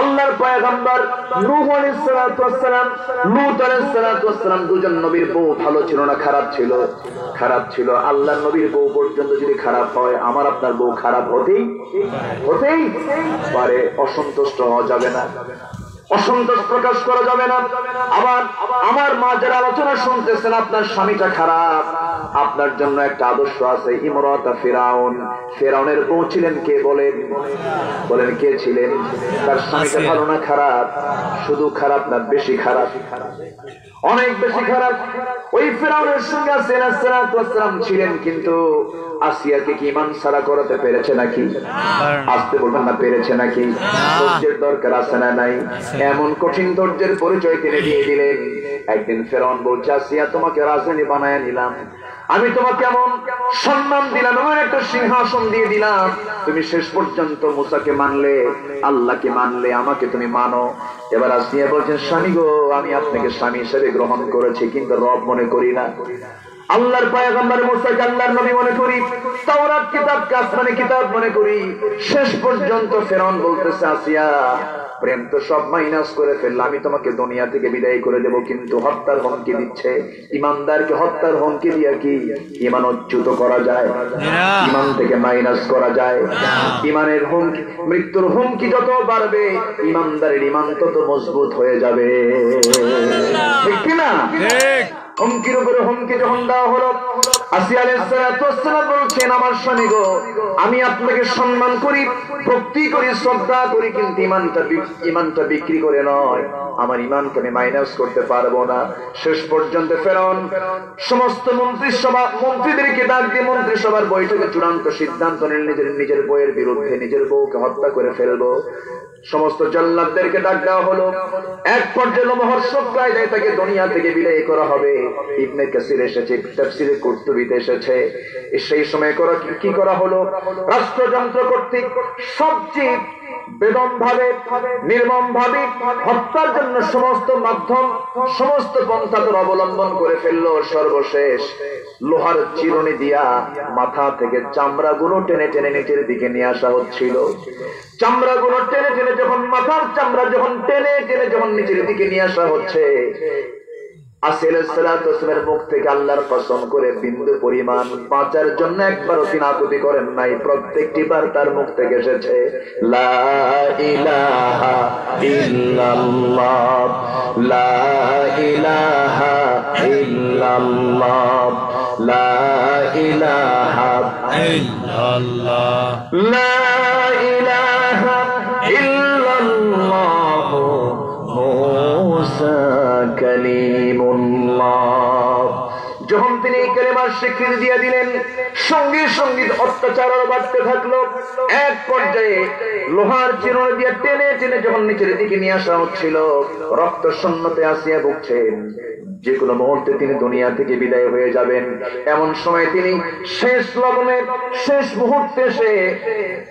আল্লাহর পয়গম্বর নূহ আলাইহিস সালাতু ওয়াস সালাম, লূত আলাইহিস সালাতু ওয়াস সালাম, দুজন নবীর বউ ভালো ছিল না, খারাপ ছিল? খারাপ ছিল। আল্লাহর নবীর বউ পর্যন্ত যদি খারাপ হয়, আমার আপনার বউ খারাপ হতেই পারে। অসন্তুষ্ট হওয়া যাবে না, অসন্তোষ প্রকাশ করা যাবে না। আবার আমার মা যারা আলোচনা শুনতেছেন, আপনার স্বামীটা খারাপ, আপনার জন্য একটা আদর্শ আছে। ইমরাতা ফিরাউন, ফিরাউনের বউ ছিলেন কে? বলেন কে ছিলেন? তার স্বামীটা ভালো না খারাপ? শুধু খারাপ না, বেশি খারাপ, অনেক বেশি খারাপ। ওই ফিরাউনের সঙ্গে আসিয়া আলাইহিস সালাতু ওয়াস সালাম ছিলেন, কিন্তু আসিয়াকে কি ঈমান ছাড়া করাতে পেরেছে নাকি? আসতে বলবেন না, পেরেছে নাকি? ধৈর্যের দরকার আছে না নাই? এমন কঠিন ধৈর্যের পরিচয় তিনি দিয়ে দিলেন। একদিন ফেরাউন বলছে, আসিয়া তোমাকে রাজধানী বানায় নিলাম, আমি তোমাকে এমন সম্মান দিলাম, এমন একটা সিংহাসন দিয়ে দিলাম, তুমি শেষ পর্যন্ত মুসাকে মানলে, আল্লাহকে মানলে, আমাকে তুমি মানো। এবার আসিয়া বলছেন, স্বামী গো, আমি আপনাকে স্বামী হিসেবে গ্রহণ করেছি, কিন্তু রব মনে করি না। আল্লাহর পয়গম্বর মুসাকে আল্লাহর নবী মনে করি, তাওরাত কিতাবকে আসমানি কিতাব মনে করি। শেষ পর্যন্ত ফেরাউন বলতেছে, আসিয়া প্রেম তো সব মাইনাস করে ফেললাম, আমি তোমাকে দুনিয়া থেকে বিদায় করে দেব, কিন্তু হত্যার হুমকি দিচ্ছে। ইমানদারকে হত্যার হুমকি দিয়ে কি ইমান অচ্যুত করা যায়? ইমান থেকে মাইনাস করা যায়? ইমানের হুমকি, মৃত্যুর হুমকি যত বাড়বে, ইমানদারের ইমান তত মজবুত হয়ে যাবে, ঠিক কিনা? হুমকির উপরে হুমকি যখন দেওয়া হলো, আসিয়া আলাইহিস সালাতু ওয়াস সালাম বলছেন, আমার স্বামী গো, আমি আপনাকে সম্মান করি, ভক্তি করি, শ্রদ্ধা করি, কিন্তু ইমানটা বিক্রি করে নয়, আমার ইমানকে আমি মাইনাস করতে পারবো না। শেষ পর্যন্ত ফেরাউন সমস্ত মন্ত্রীদেরকে ডাক দিয়ে মন্ত্রিসভার বৈঠকে চূড়ান্ত সিদ্ধান্ত নিলেন, নিজের বউয়ের বিরুদ্ধে নিজের বউকে হত্যা করে ফেলবো। সমস্ত জল্লাদদেরকে ডাক দেওয়া হলো। এক পর্যায়ে লোমহর্ষক কায়দায় তাকে দুনিয়া থেকে বিদায় করা হবে। ইবনে কাসির এসেছে, তাফসীরে কুরতুবিতে এসেছে, সেই সময় কি করা হলো? রাষ্ট্রযন্ত্র কর্তৃক সবচেয়ে বেদম ভাবে, নির্মম ভাবে হত্যার জন্য সমস্ত মাধ্যম, সমস্ত পন্থা অবলম্বন করে ফেললো। সর্বশেষ লোহার চিরুনি দিয়া মাথা থেকে চামড়াগুলো টেনে টেনে নিচের দিকে নিয়ে আসা হচ্ছিল। চামড়াগুলো টেনে টেনে যখন, মাথার চামড়া যখন টেনে টেনে যখন নিচের দিকে নিয়ে আসা হচ্ছে, আসিয়া আলাইহিস সালাতু ওয়াস সালামের মুখ থেকে আল্লাহর কসম করে বিন্দু পরিমাণ বাঁচার জন্য একবারও তিনি আকুতি করেন নাই। প্রত্যেকটি বার তার মুখ থেকে এসেছে, লা ইলাহা ইল্লাল্লাহ, লা ইলাহা ইল্লাল্লাহ, লা ইলাহা ইল্লাল্লাহ লা ইলাহা ইল্লাল্লাহ মুসা কালিমুল্লাহ। যখন তিনি কালেমার স্বীকৃতি দিয়ে দিলেন, সঙ্গে সঙ্গে অত্যাচার বাড়তে থাকলো। এক পর্যায়ে লোহার চিরুনি দিয়ে টেনে টেনে যখন নিচের দিকে নিয়ে আসা হচ্ছিল, রক্ত শূন্যতে আসিয়া ভুগছেন। যে কোনো মুহূর্তে তিনি দুনিয়া থেকে বিদায় হয়ে যাবেন। এমন সময় তিনি শেষ লগ্নে, শেষ মুহূর্তে এসে,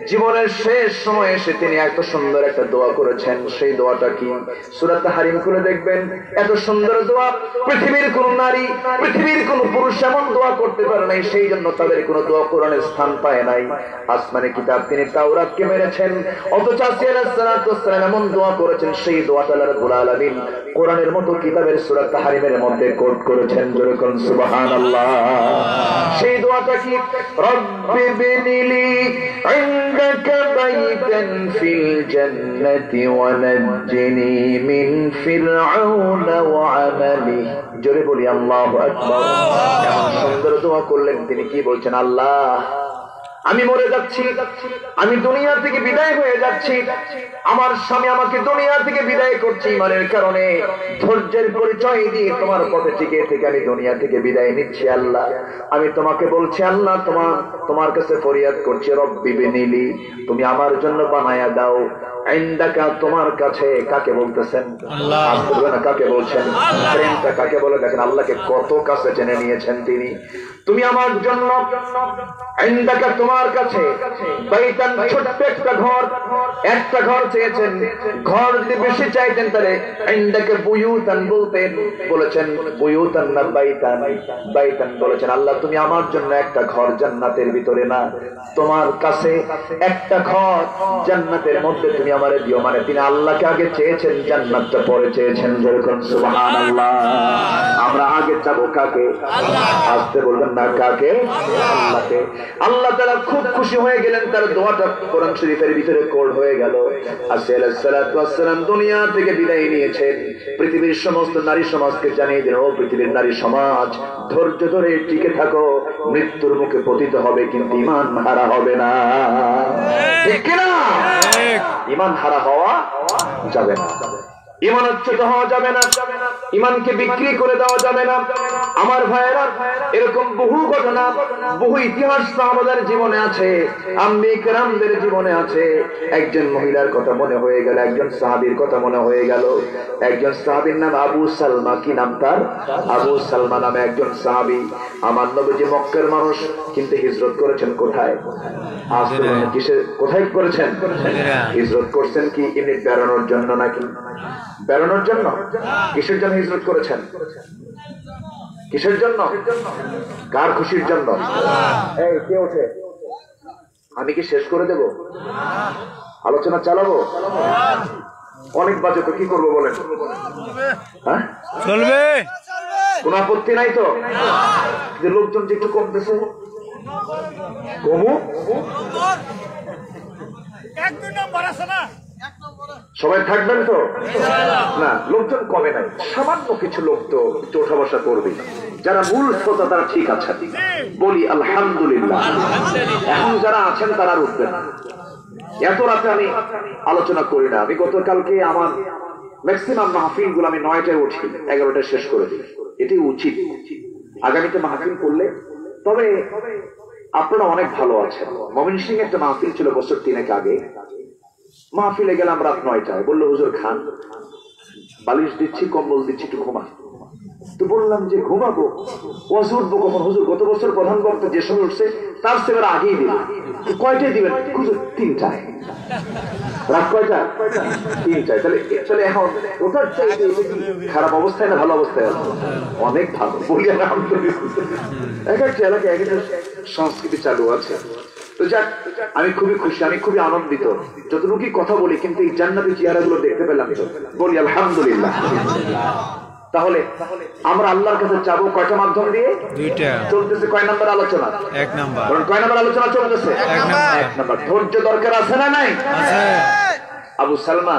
জীবনের শেষ সময় এসে তিনি এত সুন্দর একটা দোয়া করেছেন। সেই দোয়াটা কি? সূরা তাহরিম খুলে দেখবেন। এত সুন্দর দোয়া পৃথিবীর কোন নারী, পৃথিবীর কোন পুরুষ এমন দোয়া করতে পারে নাই। সেই জন্য তাদের কোন দোয়া কোরআনের স্থান পায় নাই। আসমানে কিতাব তিনি তাওরাতকে মেরেছেন, অথচ আসি আলাইহিস সালাতু ওয়াস সালাম এমন দোয়া করেছেন, সেই দোয়াটা আল্লাহ রাব্বুল আলামিন কোরআনের মতো কিতাবের সূরা তাহরিমের মধ্যে কোট করেছেন। জোরে কোন সুবহানাল্লাহ। সেই দোয়াটা কি? রব্বি বিনিলি ইনদাকা বাইতান ফিল জান্নাতি ওয়া নাজ্জিনি মিন ফিরআউনা ওয়া আমালিহি। জোরে বলি আল্লাহু আকবার। এমন সুন্দর দোয়া করলেন তিনি। কি বলছেন? আল্লাহ, আমি মরে যাচ্ছি, আমি দুনিয়া থেকে বিদায় হয়ে যাচ্ছি, আমার স্বামী আমাকে দুনিয়া থেকে বিদায় করছে ইমানের কারণে। ধৈর্যের পরিচয় দিয়ে তোমার পথে টিকে থেকে আমি দুনিয়া থেকে বিদায় নিচ্ছি। আল্লাহ, আমি তোমাকে বলছি, আল্লাহ তোমার কাছে ফরিয়াদ করছি, রব্বি বিনিলি, তুমি আমার জন্য বানায়া দাও ইনদাকা, তোমার কাছে। কাকে বলতেছেন? আল্লাহ। কাকে বলছেন? প্রেমটা কাকে বলে? দেখেন আল্লাহকে কত কাছে টেনে নিয়েছেন তিনি। তুমি আমার জন্য ইনদাকা, তোমার কাছে, বাইতান, ছোট্ট একটা ঘর চেয়েছেন। ঘর যদি বেশি চাইতেন তাহলে ইনদাকা বুয়ুতান বলতেন। বলেছেন বুয়ুতান না বাইতান? বাইতান বলেছেন। আল্লাহ, তুমি আমার জন্য একটা ঘর জান্নাতের ভিতরে না, তোমার কাছে একটা ঘর জান্নাতের মধ্যে তুমি আমারে দিও। মানে তিনি আল্লাহকে আগে চেয়েছেন, জান্নাতটা পরে চেয়েছেন। যেরকম সুবহানাল্লাহ। আমরা আগে চাবো কাকে? আসতে বলবেন না, কাকে? আল্লাহকে। আল্লাহ তাআলা খুব খুশি হয়ে গেলেন, তার দোয়াটা কোরআন শরীফের ভিতরে কোড হয়ে গেল। আসি আলাইহিস সালাতু ওয়াস সালাম দুনিয়া থেকে বিদায় নিয়েছেন। পৃথিবীর সমস্ত নারী সমাজকে জানিয়ে দিলেন, ও পৃথিবীর নারী সমাজ, ধৈর্য ধরে টিকে থাকো, মৃত্যুর মুখে পতিত হবে কিন্তু ঈমান হারা হবে না। ঠিক কি না? ঈমান হারা হওয়া যাবে না, ঈমানচ্যুত হওয়া যাবে না, ঈমানকে বিক্রি করে দেওয়া যাবে না। আমার ভাইয়েরা, এরকম বহু ঘটনা, বহু ইতিহাস সাহাবাদের জীবনে আছে, আম্বিয়া কেরামদের জীবনে আছে। একজন মহিলার কথা মনে হয়ে গেল, একজন সাহাবীর কথা মনে হয়ে গেল। একজন সাহাবীর নাম আবু সালমা। কি নাম তার? আবু সালমা নামে একজন সাহাবী। আমার নবীজি মক্কার মানুষ, কিন্তু হিজরত করেছেন কোথায়? কোথায় করেছেন? হিজরত করছেন কি এমনি বেড়ানোর জন্য নাকি? বেড়ানোর জন্য? কিসের জন্য হিজরত করেছেন? কিসের জন্য? কার খুশির জন্য? এই কে ওঠে? আমি কি শেষ করে দেব? আলোচনা চালাবো? অনেক বাজে তো, কি করবো বলেন? হ্যাঁ, চলবে, কোন আপত্তি নাই তো? যে লোকজন যে একটু কমতেছে, কমু, সবাই থাকবেন তো? না, লোকজন কমে নাই, সামান্য কিছু লোক তো একটু ওঠা বসা করবে। যারা মূল শ্রোতা তারা ঠিক আছে, বলি আলহামদুলিল্লাহ। এখন যারা আছেন তারা উঠবেন। এত রাতে আমি আলোচনা করি না। আমি গতকালকে আমার ম্যাক্সিমাম মাহফিল গুলো আমি 9টায় উঠি, 11টায় শেষ করে দিই। এটি উচিত। আগামীতে মাহফিল করলে, তবে আপনারা অনেক ভালো আছেন। ময়মনসিংহ একটা মাহফিল ছিল বছর 3 আগে। মাহফিলে গেলাম রাত 9টায়। বললো হুজুর খান, বালিশ দিচ্ছি, কম্বল দিচ্ছি, একটু ঘুমা। তো বললাম যে ঘুমাবো, ওয়াজ উঠবো কখন? হুজুর গত বছর প্রধান বক্তা যে সময় উঠছে তার সেবার আগেই দিবেন। কয়টায় দিবেন? হুজুর 3টায়। রাত কয়টা? 3টায়। তাহলে এখন ওটার চাইতে খারাপ অবস্থায় না ভালো অবস্থায় আছে? অনেক ভালো। বলি এক একটা এলাকায় এক একটা সংস্কৃতি চালু আছে। তো যাক, আমি খুবই খুশি, আমি খুবই আনন্দিত। যতটুকু কথা বলি, কিন্তু এই জান্নাতি চেহারা গুলো দেখতে পেলাম তো, বলি আলহামদুলিল্লাহ। তাহলে আমরা আল্লাহর কাছে যাবো কয়টা মাধ্যম দিয়ে? 2টা। চলতেছে কয় নাম্বার আলোচনা? 1 নাম্বার। কয় নাম্বার আলোচনা চলতেছে? 1 নাম্বার। ধৈর্য দরকার আছে না নাই? আছে। আবু সালমা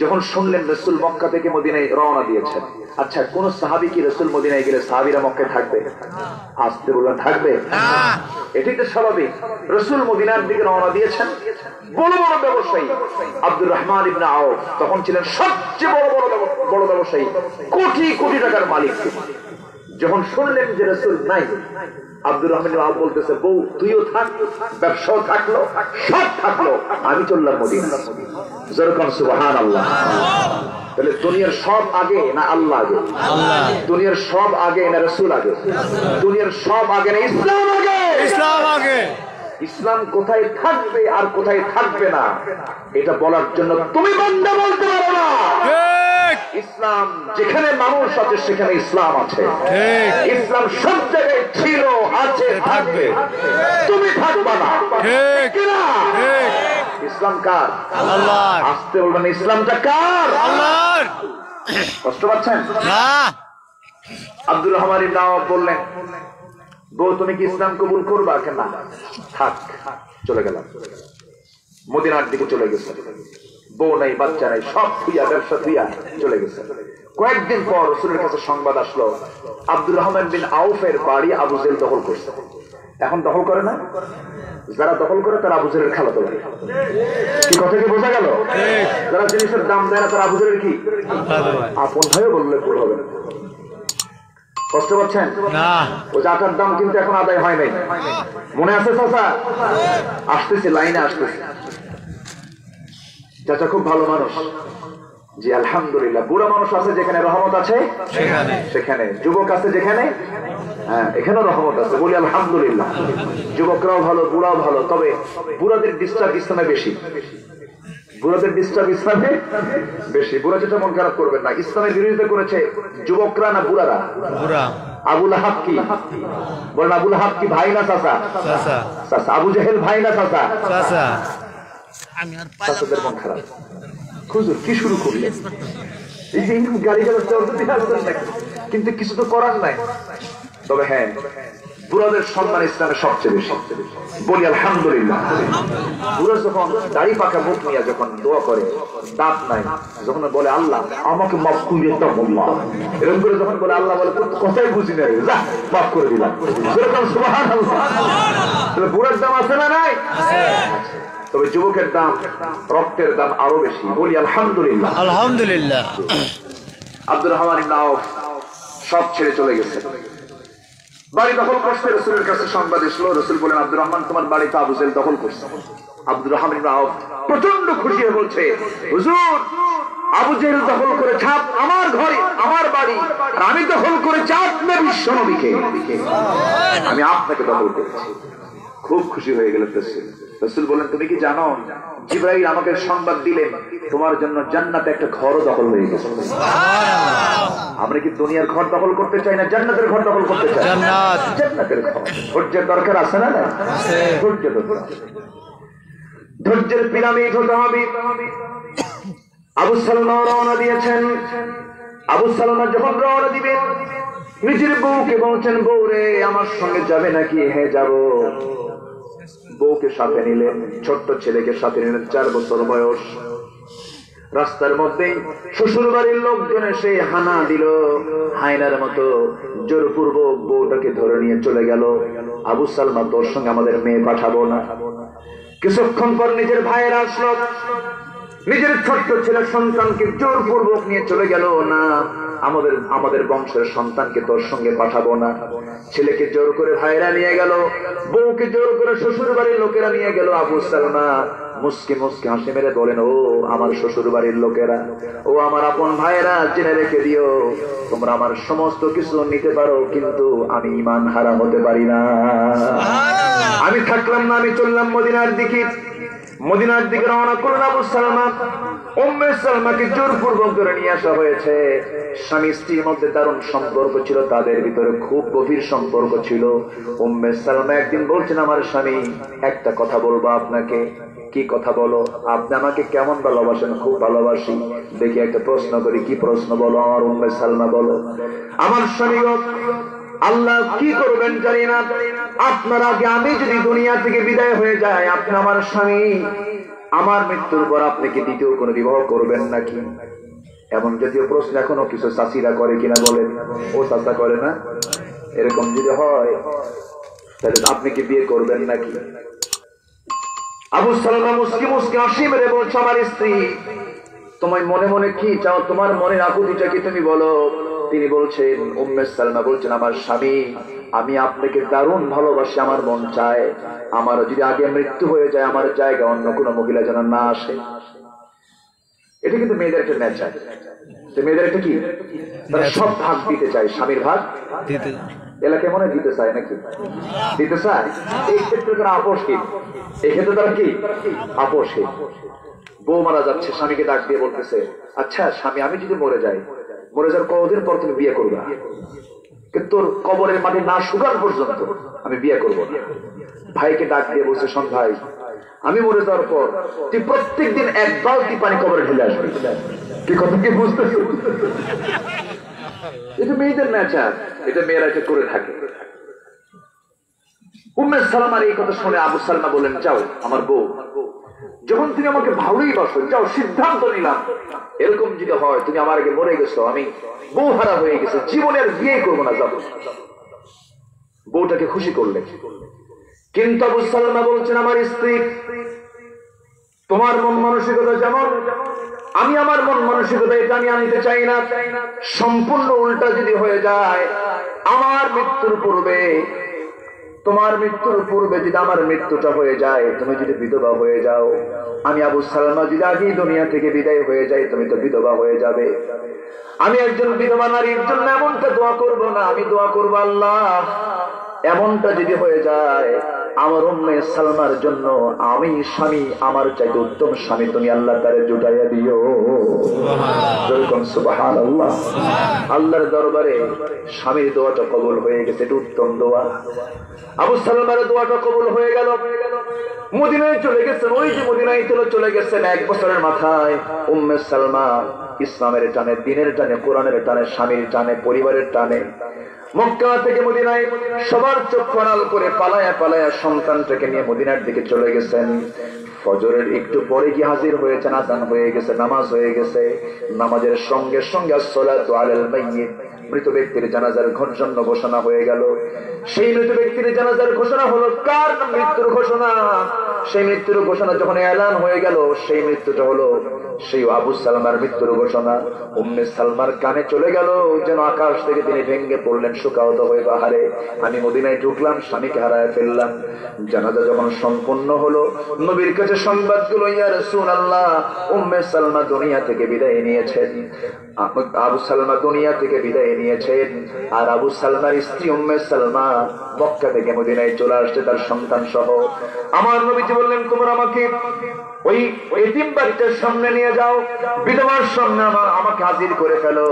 যখন শুনলেন রাসূল মক্কা থেকে মদিনায় রওনা দিয়েছেন, আচ্ছা কোন সাহাবী কি রাসূল মদিনায় গেলে সাহাবীরা মক্কায় থাকবে? আসতে বললেন থাকবে না, এটাই তো স্বাভাবিক। রাসূল মদিনার দিকে রওনা দিয়েছেন, বড় বড় ব্যবসায়ী আব্দুর রহমান ইবনে আউফ তখন ছিলেন সবচেয়ে বড় ব্যবসায়ী, কোটি কোটি টাকার মালিক। যখন শুনলেন যে রাসূল নাই, আব্দুর রহমান ইবনে আউফ বলতেছে, বউ তুইও থাক, ব্যবসাও থাকলো, সব থাকলো, আমি চললাম মদিনা। যেরকম সুবহানাল্লাহ। তাহলে দুনিয়ার সব আগে না আল্লাহ আগে? দুনিয়ার সব আগে না রাসূল আগে? দুনিয়ার সব আগে না ইসলাম আগে? ইসলাম আগে। ইসলাম কোথায় থাকবে আর কোথায় থাকবে না এটা বলার জন্য তুমি বান্দা বলতে পারো না। ইসলাম যেখানে মানুষ আছে সেখানে ইসলাম আছে। ইসলাম সব জায়গায় ছিল, আছে, থাকবে। তুমি থাকবা না। ইসলাম কার? আল্লাহর। আসতে বলবেন ইসলামটা কার? আল্লাহর। কষ্ট পাচ্ছেন? না। আব্দুর রহমান ইবনে আউফ বললেন, বউ তুমি কি ইসলাম কবুল করবা? কেন? থাক। চলে গেলাম, মদিনার দিকে চলে গেছে। বউ নাই, বাচ্চা নাই, সব থুইয়া, ব্যবসা থুইয়া চলে গেছে। কয়েকদিন পর রাসূলের কাছে সংবাদ আসলো, আব্দুর রহমান বিন আউফের বাড়ি আবু জেহেল দখল করছে। এখন দখল করে না? যারা দখল করে তারা আবু জেহেলের খালাতো ভাই। কি কথা কি বোঝা গেল? যারা জিনিসের দাম দেয় না তারা আবু জেহেলের কি আপন ভাইও বললে ভুল হবে না। কষ্ট পাচ্ছেন? না। ওই আটার দাম কিন্তু এখন আদায় হয় নাই, মনে আছে চাচা? আসতেছে, লাইনে আসতেছে। চাচা খুব ভালো মানুষ। জি আলহামদুলিল্লাহ। বুড়া মানুষ আছে যেখানে রহমত আছে সেখানে, যুবক আছে যেখানে, হ্যাঁ এখানেও রহমত আছে, বলি আলহামদুলিল্লাহ। যুবকরাও ভালো, বুড়াও ভালো, তবে বুড়াদের ডিস্টার্ব ইসলামে বেশি। বুড়াদের ডিস্টার্ব ইসলামে বেশি। বুড়া যেটা মন খারাপ করবেন না, ইসলামের বিরোধিতা করেছে যুবকরা না বুড়ারা? আবু লাহাব কি বলেন? আবু লাহাব কি ভাই না চাচা? চাচা। আবু জেহেল ভাই না চাচা? চাচা। চাচাদের মন খারাপ। হুজুর কি শুরু করলেন? এই যে গাড়ি কিন্তু কিছু তো করার নাই। তবে হ্যাঁ, বুড়াদের সম্মান ইসলামের সবচেয়ে বেশি, বলি আলহামদুলিল্লাহ। বুড়া যখন দাড়ি পাকা মুখ নিয়ে যখন দোয়া করে, দাঁত নাই, যখন বলে আল্লাহ আমাকে মাফ করে দাও, এরকম করে যখন বলে আল্লাহ বলে কথাই বুঝি না, যা মাফ করে দিলাম, সেরকম সুবহানাল্লাহ। তাহলে বুড়ার দাম আছে না নাই? তবে যুবকের দাম, রক্তের দাম আরো বেশি, বলি আলহামদুলিল্লাহ। আলহামদুলিল্লাহ। আব্দুর রহমান ইবনে আউফ সব ছেড়ে চলে গেছে, বাড়ি দখল করছে। রাসূলের কাছে সংবাদ এসলো, রাসূল বলেন আব্দুর রহমান তোমার বাড়ি তো আবু জেহেল দখল করছে। আব্দুর রহমান ইবনে আউফ প্রচন্ড খুশি হয়ে বলছে, হুজুর আবু জেহেল দখল করেছে আমার ঘরে, আমার বাড়ি, আর আমি দখল করেছি আপনার বিশ্ব নবীকে, আমি আপনাকে দখল করেছি। খুব খুশি হয়ে গেলেন রাসূল। রাসূল বলেন তুমি কি জানো জিবরাইল আমাকে সংবাদ দিলেন তোমার জন্য জান্নাতে একটা ঘরও দখল হয়ে গেছে। আমরা কি দুনিয়ার ঘর দখল করতে চাই না জান্নাতের ঘর দখল করতে চাই? জান্নাতের ঘর। ধৈর্যের দরকার আছে না? ধৈর্য দরকার। ধৈর্যের পিরামিড হতে হবে। আবু সালমা রওনা দিয়েছেন। আবু সালমা যখন রওনা দিবেন নিজের বউকে বলছেন, বউ রে আমার সঙ্গে যাবে নাকি? হ্যাঁ যাব। বউকে সাথে নিলেন, ছোট্ট ছেলেকে সাথে নিলেন, 4 বছর বয়স। রাস্তার মধ্যে শ্বশুর বাড়ির লোকজন এসে হানা দিল, হায়নার মতো জোরপূর্বক বউটাকে ধরে নিয়ে চলে গেল। আবু সালমা তোর সঙ্গে আমাদের মেয়ে পাঠাবো না। কিছুক্ষণ পর নিজের ভাইয়েরা আসলো, নিজের ছোট্ট ছেলের সন্তানকে জোরপূর্বক নিয়ে চলে গেল, না আমাদের বংশের সন্তানকে তোর সঙ্গে পাঠাবো না। ছেলেকে জোর করে ভাইরা নিয়ে গেল, বউকে জোর করে শ্বশুর বাড়ির লোকেরা নিয়ে গেল। আবু সালমা মুস্কি মুস্কি হাসি মেরে বলেন, ও আমার শ্বশুর বাড়ির লোকেরা, ও আমার আপন ভাইরা, জেনে রেখে দিও তোমরা আমার সমস্ত কিছু নিতে পারো, কিন্তু আমি ঈমান হারা হতে পারি না। আমি থাকলাম না, আমি চললাম মদিনার দিকে। মদিনার দিকে রওনা করলেন আবু সালমা। উম্মে সালমাকে জোরপূর্বক ধরে নিয়ে আসা হয়েছে। স্বামী স্ত্রীর মধ্যে দারুণ সম্পর্ক ছিল, তাদের ভিতরে খুব গভীর সম্পর্ক ছিল। উম্মে সালমা একদিন বলছেন, আমার স্বামী একটা কথা বলবো আপনাকে। কি কথা বলো? আপনি আমাকে কেমন ভালোবাসেন? খুব ভালোবাসি। দেখি একটা প্রশ্ন করি। কি প্রশ্ন? বলো। আমার উম্মে সালমা বলো। আমার স্বামী আল্লাহ কি করবেন জানি না, আপনার আগে আমি যদি দুনিয়া থেকে বিদায় হয়ে যায়, আপনি আমার স্বামী আমার মৃত্যুর পর আপনি কি দ্বিতীয় কোনো বিবাহ করবেন নাকি? এমন জাতীয় প্রশ্ন এখনো কিছু চাষিরা করে কিনা বলেন, ও চাষা করে না? এরকম যদি হয় তাহলে আপনি কি বিয়ে করবেন নাকি? আবু সালামা মুসকি মুসকি হাসি মেরে বলছে, আমার স্ত্রী তোমার মনে মনে কি চাও, তোমার মনের আকুতিটা কি তুমি বলো। তিনি বলছেন, উম্মে সালমা বলছেন, আমার স্বামী আমি আপনাকে দারুণ ভালোবাসি, আমার মন চায় আমার যদি আগে মৃত্যু হয়ে যায় আমার জায়গা অন্য কোনো মহিলা যেন না আসে। এটা কিন্তু মেয়েদের একটা নেচার, মেয়েদের একটা কি, তারা সব ভাগ দিতে চায়, স্বামীর ভাগ এলাকায় মনে দিতে চায় নাকি? দিতে চায়। এই ক্ষেত্রে তারা আপোষহীন, এই ক্ষেত্রে তারা কি আপোষহীন। বউ মারা যাচ্ছে, স্বামীকে ডাক দিয়ে বলতেছে, আচ্ছা স্বামী আমি যদি মরে যাই, মরে যাওয়ার কতদিন পর তুমি বিয়ে করবা, কিন্তু তোর কবরের মাটি না শুকান পর্যন্ত আমি বিয়ে করবো না। ভাইকে ডাক দিয়ে বলছে, শোন ভাই, আমি মরে যাওয়ার পর তুই প্রত্যেক দিন এক বালতি পানি কবরে ঢেলে আসবি। কি কথা কি বুঝতেছ? এটা মেয়েদের নেচার, এটা মেয়েরা এটা করে থাকে। উম্মে সালামার এই কথা শুনে আবু সালমা বলেন, যাও আমার বউ, যখন তুমি আমাকে ভালোই বাসো, যাও সিদ্ধান্ত নিলাম এরকম যদি হয় তুমি আমার আগে মরে গেছো, আমি বউ হারা হয়ে গেছে, জীবনের বিয়ে করবো না, যাবো। বউটাকে খুশি করলে। কিন্তু আবু সালমা বলছেন, আমার স্ত্রী তোমার মন মানসিকতা যেমন আমি আমার মন মানসিকতা এটা আমি আনতে চাই না। সম্পূর্ণ উল্টা যদি হয়ে যায়, আমার মৃত্যুর পূর্বে, তোমার মৃত্যুর পূর্বে যদি আমার মৃত্যুটা হয়ে যায়, তুমি যদি বিধবা হয়ে যাও, আমি আবু সালমা যদি আগেই দুনিয়া থেকে বিদায় হয়ে যাই, তুমি তো বিধবা হয়ে যাবে। আমি একজন বিধবা নারীর জন্য এমনটা দোয়া করব না, আমি দোয়া করবো, আল্লাহ এমনটা যদি হয়ে যায় আমার উম্মে সালমার জন্য আমি স্বামী, আমার চাইতে উত্তম স্বামী তুমি আল্লাহ তারে জুটাইয়া দিও। সুবহানাল্লাহ। আল্লাহর দরবারে স্বামীর দোয়াটা কবুল হয়ে গেছে, এটা উত্তম দোয়া। আবু সালমার দোয়াটা কবুল হয়ে গেল, মদিনায় চলে গেছেন। ওই যে মদিনায় চলে গেছেন 1 বছরের মাথায় উম্মে সালমা ইসলামের টানে, দিনের টানে, কোরআনের টানে, স্বামীর টানে, পরিবারের টানে মক্কা থেকে মদিনায় সবার চোখ ফাড়াল করে পালায়া পালায়া সন্তানটাকে নিয়ে মদিনার দিকে চলে গেছেন। ফজরের একটু পরে কি হাজির হয়েছেন, আযান হয়ে গেছে, নামাজ হয়ে গেছে। নামাজের সঙ্গে সঙ্গে আসসালাতু আলাল মাইয়িত, মৃত ব্যক্তির জানাজার জন্য ঘোষণা হয়ে গেল। সেই মৃত ব্যক্তির জানাজার ঘোষণা হলো, কার মৃত্যুর ঘোষণা? সেই মৃত্যুর ঘোষণা যখন এলান হয়ে গেল, সেই মৃত্যুটা হলো সেই আবু সালমার মৃত্যুর ঘোষণা। উম্মে সালমার কানে চলে গেল, যেন আকাশ থেকে তিনি ভেঙ্গে পড়লেন শোকাহত হয়ে, বাহারে আমি মদিনায় ঢুকলাম, স্বামীকে হারায় ফেললাম। জানাজা যখন সম্পন্ন হলো, নবীর কাছে সংবাদ গুলো, ইয়া রাসূলুল্লাহ উম্মে সালমা দুনিয়া থেকে বিদায় নিয়েছেন। আবু সালমা দুনিয়া থেকে বিদায় নিয়েছেন, আর আবু সালমার স্ত্রী উম্মে সালমা মক্কা থেকে মদিনায় চলে আসছে তার সন্তান সহ। আমার নবীজি বললেন, তোমরা আমাকে ওই এতিম বাড়িটার সামনে নিয়ে যাও, বিধবার সামনে আমাকে হাজির করে ফেলো।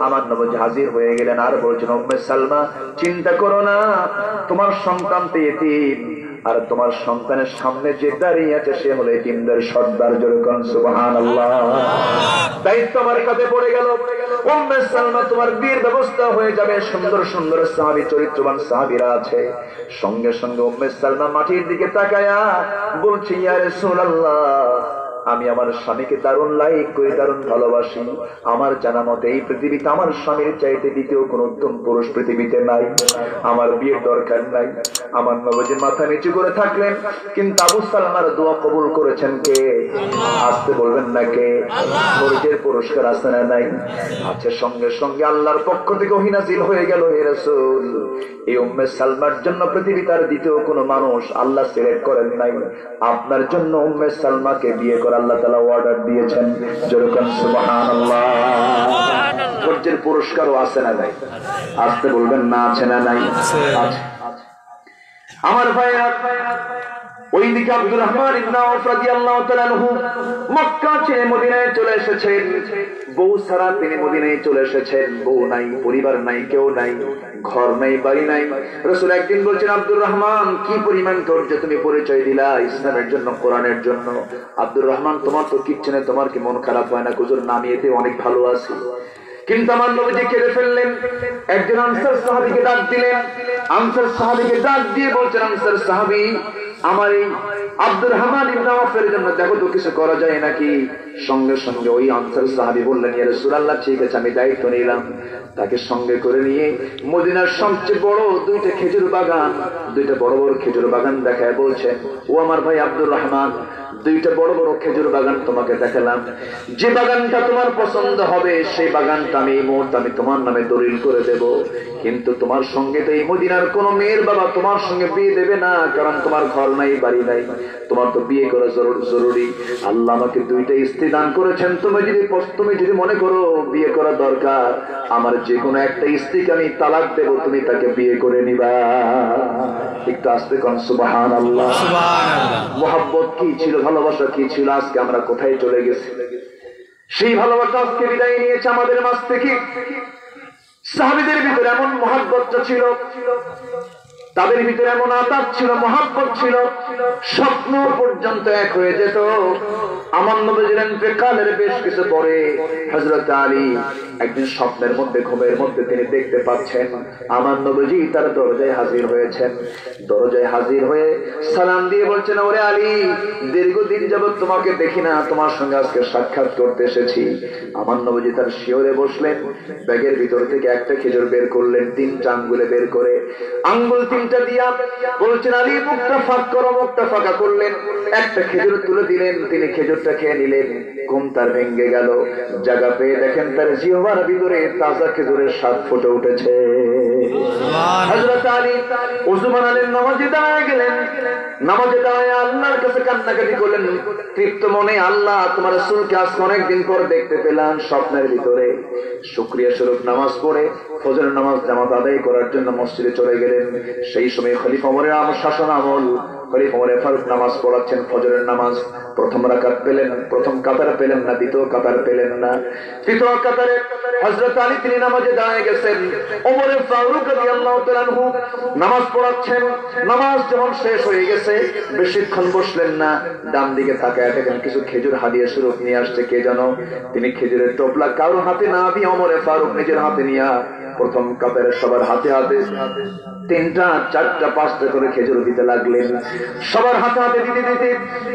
আমার নবীজি হাজির হয়ে গেলেন, আর বলছেন, উম্মে সালমা চিন্তা করো না, তোমার সন্তান তো এতিম, আর তোমার সন্তানের সামনে যে দাঁড়িয়ে আছে সে হলো এতিমদের সর্দার। যেরকম সুবহানাল্লাহ। দায়িত্ব আমার কাঁধে পড়ে গেল। উম্মে সালমা তোমার বিয়ের ব্যবস্থা হয়ে যাবে। সুন্দর সুন্দর সাহাবী, চরিত্রবান সাহাবীরা আছে। সঙ্গে সঙ্গে উম্মে সালমা মাটির দিকে তাকায়া বলছে, ইয়া রাসূলুল্লাহ আমি আমার স্বামীকে দারুণ লাইক করি, দারুণ ভালোবাসি। আমার জানা মতে এই পৃথিবীতে আমার স্বামীর চাইতে দ্বিতীয় কোন উত্তম পুরুষ পৃথিবীতে নাই, আমার বিয়ের দরকার নাই। আমার নবীজি মাথা নিচু করে থাকলেন, কিন্তু আবু সালমার দোয়া কবুল করেছেন কে? আসতে বলবেন না কে? ফরজের পুরস্কার আছে না নাই? আছে। সঙ্গে সঙ্গে আল্লাহর পক্ষ থেকে ওহী নাযিল হয়ে গেল, হে রাসূল এই উম্মে সালমার জন্য পৃথিবীতে আর দ্বিতীয় কোনো মানুষ আল্লাহ সিলেক্ট করেন নাই, আপনার জন্য উম্মে সালমাকে বিয়ে করে আল্লাহ তাআলা অর্ডার দিয়েছেন। যেরকম সুবহানাল্লাহ। ফরজের পুরস্কারও আছে না নাই? আসতে বলবেন না আছে না নাই? আছে। আমার ভাইরা, ওইদিকে আব্দুর রহমান ইবনে আওফ রাদিয়াল্লাহু তাআলা আনহু মক্কা ছেড়ে মদিনায় চলে এসেছেন। বউ ছাড়া তিনি মদিনায় চলে এসেছেন। বউ নাই, পরিবার নাই, কেউ নাই, ঘর নাই, বাড়ি নাই। রাসূল একদিন বলছেন, আব্দুর রহমান কি পরিমাণ ধৈর্য তুমি পরিচয় দিলা ইসলামের জন্য, কোরআনের জন্য। আব্দুর রহমান তোমার তো কিচ্ছু নেই, তোমার কি মন খারাপ হয় না? হুজুর না, আমি এতে অনেক ভালো আছি। কিন্তু আমার নবীজি কেঁদে ফেললেন। একজন আনসার সাহাবীকে ডাক দিলেন। আনসার সাহাবীকে ডাক দিয়ে বলছেন, আনসার সাহাবী আমার এই আব্দুর রহমান ইবনে আওফের জন্য দেখো তো কিছু করা যায় নাকি। সঙ্গে সঙ্গে ওই আনসারী সাহাবী বললেন, ইয়া রাসূলুল্লাহ, ঠিক আছে, আমি দায়িত্ব নিলাম। তাকে সঙ্গে করে নিয়ে মদিনার সবচেয়ে বড় দুইটা খেজুর বাগান, দুইটা বড় বড় খেজুর বাগান দেখায় বলছেন, ও আমার ভাই আব্দুর রহমান, দুইটা বড় বড় খেজুর বাগান তোমাকে দেখালাম, যে বাগানটা তোমার পছন্দ হবে সেই বাগানটা আমি এই মুহূর্তে আমি তোমার নামে দলিল করে দেব। কিন্তু তোমার সঙ্গে তো এই মদিনার কোন মেয়ের বাবা তোমার সঙ্গে বিয়ে দেবে না, কারণ তোমার ঘর নাই, বাড়ি নাই, তোমার তো বিয়ে করা জরুরি। আল্লাহ আমাকে দুইটা স্ত্রী দান করেছেন, তুমি যদি মনে করো বিয়ে করা দরকার, আমার যে কোনো একটা স্ত্রীকে আমি তালাক দেব, তুমি তাকে বিয়ে করে নিবা। একটু আস্তে কোন সুবহানাল্লাহ। মোহাব্বত কি ছিল, ভালোবাসা কি ছিল, আজকে আমরা কোথায় চলে গেছি। সেই ভালোবাসা আজকে বিদায় নিয়েছে আমাদের মাঝ থেকে। সাহাবীদের ভিতরে এমন মহব্বতটা ছিল, তাদের ভিতরে এমন আতাত ছিল, মহব্বত ছিল, স্বপ্ন পর্যন্ত এক হয়ে যেত। আমার নবীর ইন্তেকালের বেশ কিছু পরে হযরত আলী একদিন স্বপ্নের মধ্যে, ঘুমের মধ্যে তিনি দেখতে পাচ্ছেন আমার নবীজি তার দরজায় হাজির হয়েছেন। দরজায় হাজির হয়ে সালাম দিয়ে বলছেন, ওরে আলী, দীর্ঘদিন যাবত তোমাকে দেখি না, তোমার সঙ্গে আজকে সাক্ষাৎ করতে এসেছি। আমার নবীজি তার শিয়রে বসলেন, ব্যাগের ভিতর থেকে একটা খেজুর বের করলেন, 3টা আঙ্গুলে বের করে আঙ্গুল 3টা দিয়া বলছেন, আলী মুখটা ফাঁক করো। মুখটা ফাঁকা করলেন, একটা খেজুর তুলে দিলেন, তিনি খেজুরটা খেয়ে নিলেন। ঘুম তার ভেঙে গেল, জায়গা পেয়ে দেখেন তার জিহ্বার ভিতরে তাজা খেজুরের স্বাদ ফুটে উঠেছে। হযরত আলী ওযু বানালেন, নামাজে দাঁড়ায় গেলেন। নামাজে দাঁড়ায় আল্লাহর কাছে কান্নাকাটি করলেন তৃপ্ত মনে, আল্লাহ তোমার রাসূলকে আজ অনেকদিন পর দেখতে পেলাম স্বপ্নের ভিতরে। শুকরিয়া স্বরূপ নামাজ পড়ে ফজরের নামাজ জামাত আদায় করার জন্য মসজিদে চলে গেলেন। সেই সময় খলিফা ওমরের শাসন আমল, খলিফা ওমর ফারুক নামাজ পড়াচ্ছেন ফজরের নামাজ। প্রথম রাকাত পেলেন, প্রথম কাতার পেলেন না, দ্বিতীয় কাতার পেলেন না। তৃতীয় কাতারে হযরত আলী তিনি নামাজে দাঁড়িয়ে গেছেন। ওমর ফারুক রাদিয়াল্লাহু তাআলা আনহু নামাজ পড়াচ্ছেন। নামাজ যখন শেষ হয়ে গেছে, বেশিক্ষণ বসলেন না, ডান দিকে তাকায় দেখেন কিছু খেজুর হাদিয়া স্বরূপ নিয়ে আসছে কে যেন। তিনি খেজুরের টোপলা কারো হাতে না দিয়ে ওমর ফারুক নিজের হাতে নিয়ে প্রথম কাতারে সবার হাতে হাতে 3টা 4টা 5টা করে খেজুর দিতে লাগলেন। সবার হাতে হাতে দিতে দিতে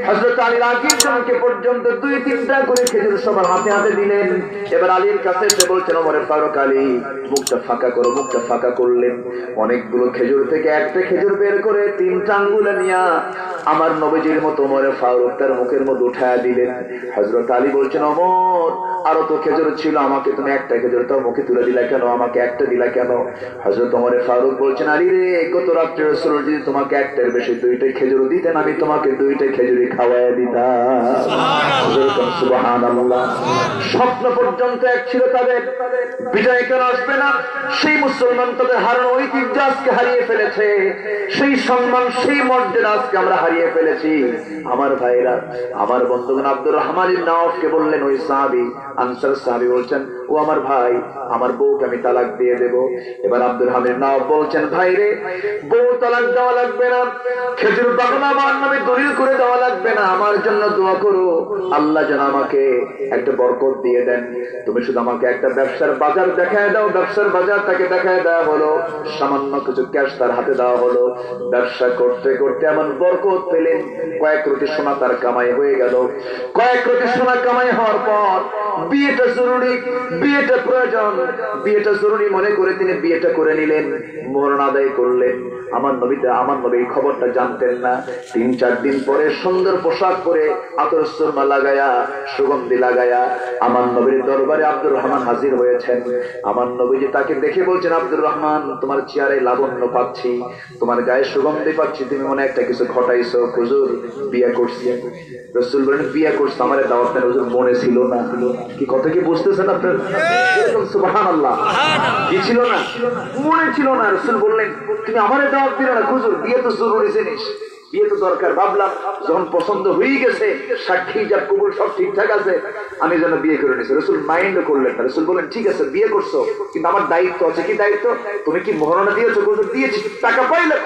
হযরত আলীর আগের জনকে পর্যন্ত 2-3টা করে খেজুর সবার হাতে হাতে দিলেন। এবার আলীর কাছে এসে বলছেন, ওমর ফারুক, আলী মুখটা ফাঁকা করো। মুখটা ফাঁকা করলেন, অনেকগুলো খেজুর থেকে একটা খেজুর বের করে 3টা আঙ্গুলে নিয়ে আমার নবীজির মতো ওমর ফারুক তার মুখের মধ্যে উঠায়া দিলেন। হযরত আলী বলছেন, ওমর আরো তো খেজুর ছিল, আমাকে তুমি একটা খেজুর তো মুখে তুলে দিলা কেন, আমাকে একটা দিলা কেন? হযরত ওমর ফারুক বলছেন, আলী রে, গত রাত্রে রাসূল যদি তোমাকে একটার বেশি 2টা খেজুর দিতেন, আমি তোমাকে 2টা খেজুরই খাওয়াইয়া দিতাম। সুবহানাল্লাহ। স্বপ্ন পর্যন্ত এক ছিল তাদের, বিজয় কেন আসবে না? সেই মুসলমান তাদের হারানো ঐতিহ্য আজকে হারিয়ে ফেলেছে, সেই সম্মান সেই মর্যাদা আজকে আমরা হারিয়ে ফেলেছি। আমার ভাইরা, আমার বন্ধুগণ, আব্দুর রহমান ইবনে আওফকে বললেন, ওই সাহাবী আনসার সাহাবী বলছেন, ও আমার ভাই, আমার বউকে আমি তালাক দিয়ে দেব। এবার আব্দুর রহমান ইবনে আওফ বলছেন, ভাই রে, বউ তালাক দেওয়া লাগবে না, খেজুর বাগান আমার নামে দলিল করে দেওয়া লাগবে না, আমার জন্য দোয়া করো, আল্লাহ যেন আমাকে একটা বরকত দিয়ে দেন। তুমি শুধু আমাকে একটা ব্যবসার বাজার দেখায় দাও। ব্যবসার বাজার তাকে দেখায় দেওয়া হলো, সামান্য কিছু ক্যাশ তার হাতে দেওয়া হলো। ব্যবসা করতে করতে এমন বরকত পেলেন, কয়েক কোটি সোনা তার কামাই হয়ে গেল। কয়েক কোটি সোনা কামাই হওয়ার পর বিয়েটা জরুরি, বিয়েটা প্রয়োজন, বিয়েটা জরুরি মনে করে তিনি বিয়েটা করে নিলেন, মোহর আদায় করলেন। আমার নবী খবরটা জানতেন না। 3-4 দিন পরে সুন্দর পোশাক পরে আতর সুরমা লাগায়া সুগন্ধি লাগায়া আমার নবীর দরবারে আব্দুর রহমান হাজির হয়েছেন। আমার নবীজি তাকে দেখে বলছেন, আব্দুর রহমান, তোমার চেহারায় লাবণ্য পাচ্ছি, তোমার গায়ে সুগন্ধি পাচ্ছি, তুমি মনে একটা কিছু ঘটাইছো। হুজুর বিয়ে করছি। রাসূল বলেন, বিয়ে করছো, আমার দাওয়াত দেন। হুজুর মনে ছিল না। কি কথা কি বুঝতেছেন আপনার? সুবহানাল্লাহ। কি ছিল না? মনে ছিল না। রাসূল বললেন, তুমি আমারে দাওয়াত দিলে না। হুজুর বিয়ে তো জরুরি জিনিস, বিয়ে তো দরকার। ভাবলাম যখন পছন্দ হয়ে গেছে, সাক্ষী জাত কবুল সব ঠিকঠাক আছে, আমি যেন বিয়ে করে নিয়েছি। রাসূল মাইন্ড করলেন না। রাসূল বলেন, ঠিক আছে বিয়ে করছো, কিন্তু আমার দায়িত্ব আছে। কি দায়িত্ব? তুমি কি মোহরানা দিয়েছো? হুজুর দিয়েছি। টাকা পাইলে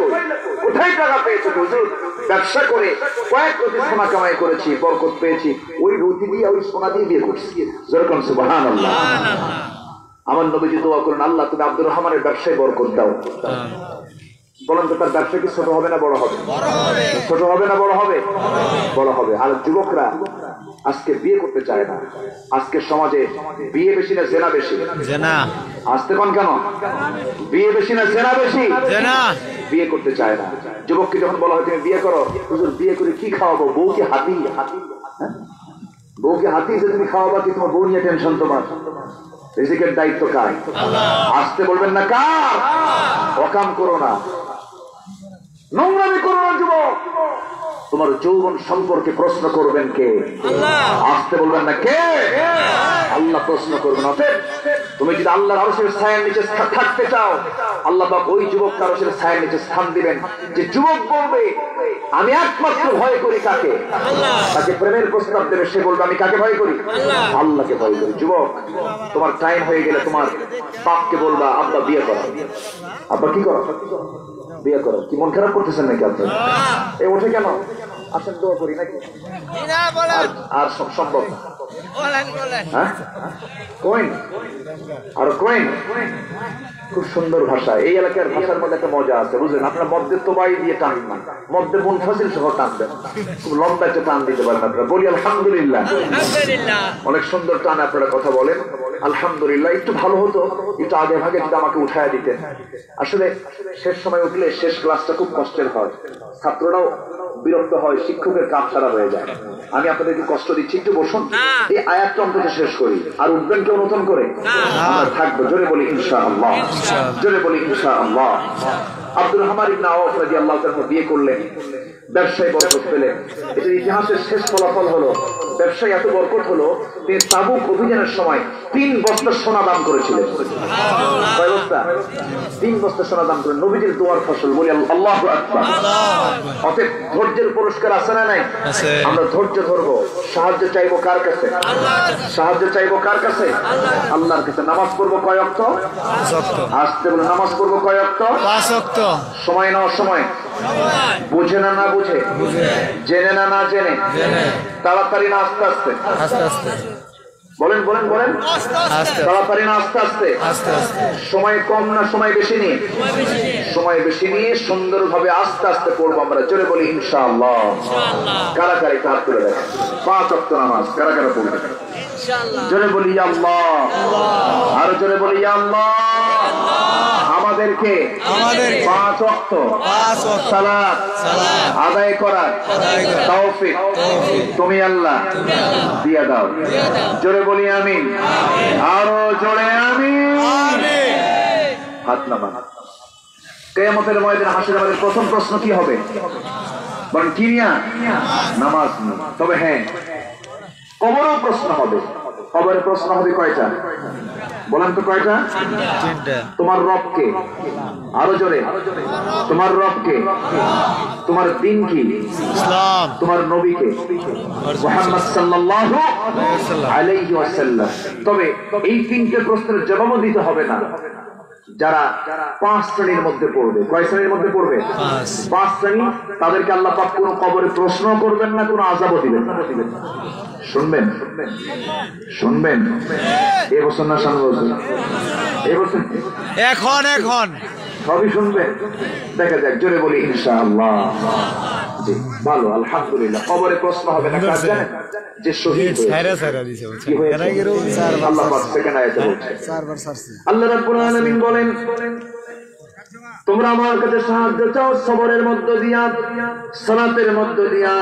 কোথায় টাকা পেয়েছো? হুজুর ব্যবসা করে কয়েক কোটি সোনা কামাই করেছি, বরকত পেয়েছি, ওই রুটি দিয়ে ওই সোনা দিয়ে বিয়ে করছি। যেরকম সুবহানাল্লাহ। আমার নবীজি দোয়া করেন, আল্লাহ তুমি আব্দুর রহমানের ব্যবসায় বরকত দাও। বলেন তো তার ব্যবসা কি ছোট হবে না বড় হবে? ছোট হবে না বড় হবে? বড় হবে। আর যুবকরা আজকে বিয়ে করতে চায় না। আজকে সমাজে বিয়ে বেশি না জেনা বেশি? জেনা। আসতে কোন কেন? বিয়ে বেশি না জেনা বেশি? জেনা। বিয়ে করতে চায় না। যুবককে যখন বলা হয় তুমি বিয়ে করো, হুজুর বিয়ে করে কি খাওয়াবো? বউ কি হাতি? হ্যাঁ? বউ কি হাতি যে তুমি খাওয়াবা? কি তোমার বউ নিয়ে টেনশন? তোমার রিজিকের দায়িত্ব কার? আসতে বলবেন না কার? অকাম করো না, নোংরামি করো না যুবক। তোমার যৌবন সম্পর্কে প্রশ্ন করবেন কে? আসতে বলবেন না কে? আল্লাহ প্রশ্ন করবেন। অতএব তুমি যদি আল্লাহর আরশের ছায়ার নিচে থাকতে চাও, আল্লাহ পাক ওই যুবককে আরশের ছায়ার নিচে স্থান দিবেন যে যুবক বলবে আমি একমাত্র ভয় করি কাকে? তাকে প্রেমের প্রস্তাব দেবে, সে বলবে আমি কাকে ভয় করি? আল্লাহকে ভয় করি। যুবক তোমার টাইম হয়ে গেলে তোমার বাপকে বলবা আব্বা বিয়ে করো। আব্বা কি করো? বিয়ে করো। কি মন খারাপ করতেছেন নাকি আপনার? এই ওঠে কেন? আসেন দোয়া করি নাকি? আর সম্ভব না। হ্যাঁ কইন আর কইন। খুব সুন্দর ভাষা। এই এলাকার ভাষার মধ্যে একটা মজা আছে বুঝলেন। আপনার মধ্যে তোবাই দিয়ে টান না, মধ্যে মন ফাসিল সহ টানবেন। খুব লম্বা একটা টান দিতে পারেন আপনারা। বলি আলহামদুলিল্লাহ। অনেক সুন্দর টান আপনারা কথা বলেন। আলহামদুলিল্লাহ। একটু ভালো হতো একটু আগে ভাগে যদি আমাকে উঠায় দিতেন। আসলে শেষ সময় উঠলে শেষ ক্লাসটা খুব কষ্টের হয়, ছাত্ররাও বিরক্ত হয়, শিক্ষকের কাজ সারা হয়ে যায়। আমি আপনাদেরকে কষ্ট দিচ্ছি, একটু বসুন, এই আয়াতটা অন্তত শেষ করি। আর উঠবেন কেউ নতুন করে? আমরা থাকবো। জোরে বলি ইনশাআল্লাহ। জোরে বলি ইনশাআল্লাহ। আব্দুর রহমান ইবনে আওফ রাদিয়াল্লাহু তাআলা বিয়ে করলেন, ব্যবসায় বরকত পেলেন। এটার ইতিহাসের শেষ ফলাফল হলো ব্যবসায় এত বরকত হলো তিনি তাবুক অভিযানের সময় 3 বস্তা সোনা দান করেছিলেন। কয় বস্তা? 3 বস্তা সোনা দান করেন। নবীজির দোয়ার ফসল। বলি আল্লাহু আকবার। অতএব ধৈর্যের পুরস্কার আছে না নাই? আমরা ধৈর্য ধরবো। সাহায্য চাইবো কার কাছে? সাহায্য চাইবো কার কাছে? আল্লাহর কাছে। নামাজ পড়বো কয় ওয়াক্ত? আসতে বলে নামাজ পড়বো কয় ওয়াক্ত? 5 ওয়াক্ত। সময় না অসময়? বুঝে না না বুঝে? জেনে না না জেনে? তাড়াতাড়ি না আস্তে আস্তে? আস্তে আস্তে। বলেন বলেন বলেন। তাড়াতাড়ি না আস্তে আস্তে? আস্তে আস্তে। সময় কম না সময় বেশি নিয়ে? সময় বেশি নিয়ে সুন্দরভাবে আস্তে আস্তে পড়বো আমরা। জোরে বলি ইনশাআল্লাহ। কারা কারা একটু হাত তুলে দেখেন। 5 ওয়াক্ত নামাজ কারা কারা পড়বে? জোরে বলি ইয়া আল্লাহ। আরো জোরে বলি ইয়া আল্লাহ। আমাদেরকে 5 ওয়াক্ত সালাত আদায় করার তৌফিক তুমি আল্লাহ দিয়া দাও। জোরে বলি আমিন। আরো জোরে আমিন। হাত নামান। কিয়ামতের ময়দানে হাসরে আমাদের প্রথম প্রশ্ন কি হবে? বলেন কি নিয়া? নামাজ নিয়ে। তবে হ্যাঁ, কবরেও প্রশ্ন হবে। কবরে প্রশ্ন হবে কয়টা? বলেন তো কয়টা? 3টা। তোমার রবকে? আরো জোরে। তোমার রবকে? তোমার দিন কি? ইসলাম। তোমার নবীকে? মুহাম্মদ সাল্লাল্লাহু আলাইহি ওয়াসাল্লাম। তবে এই 3টে প্রশ্নের জবাবও দিতে হবে না যারা 5 শ্রেণীর মধ্যে পড়বে। কয় শ্রেণীর মধ্যে পড়বে? 5 শ্রেণী। তাদেরকে আল্লাহ পাক কোনো কবরে প্রশ্ন করবেন না, কোনো আযাবও দিবেন না। শুনবেন শুনবেন। এই বছর না সামনে বছর? এই বছর এখন এখন সবই শুনবেন। দেখা যাক। জোরে বলি ইনশাআল্লাহ। জি ভালো আলহামদুলিল্লাহ। কবরে প্রশ্ন হবে না কার জানেন? যে শহীদ কি হয়েছে? আল্লাহ পাক সেখানে আয়াতে বলছে। আল্লাহ রাব্বুল আলামিন বলেন তোমরা আমার কাছে সাহায্য চাও সবরের মধ্য দিয়া, সালাতের মধ্য দিয়া।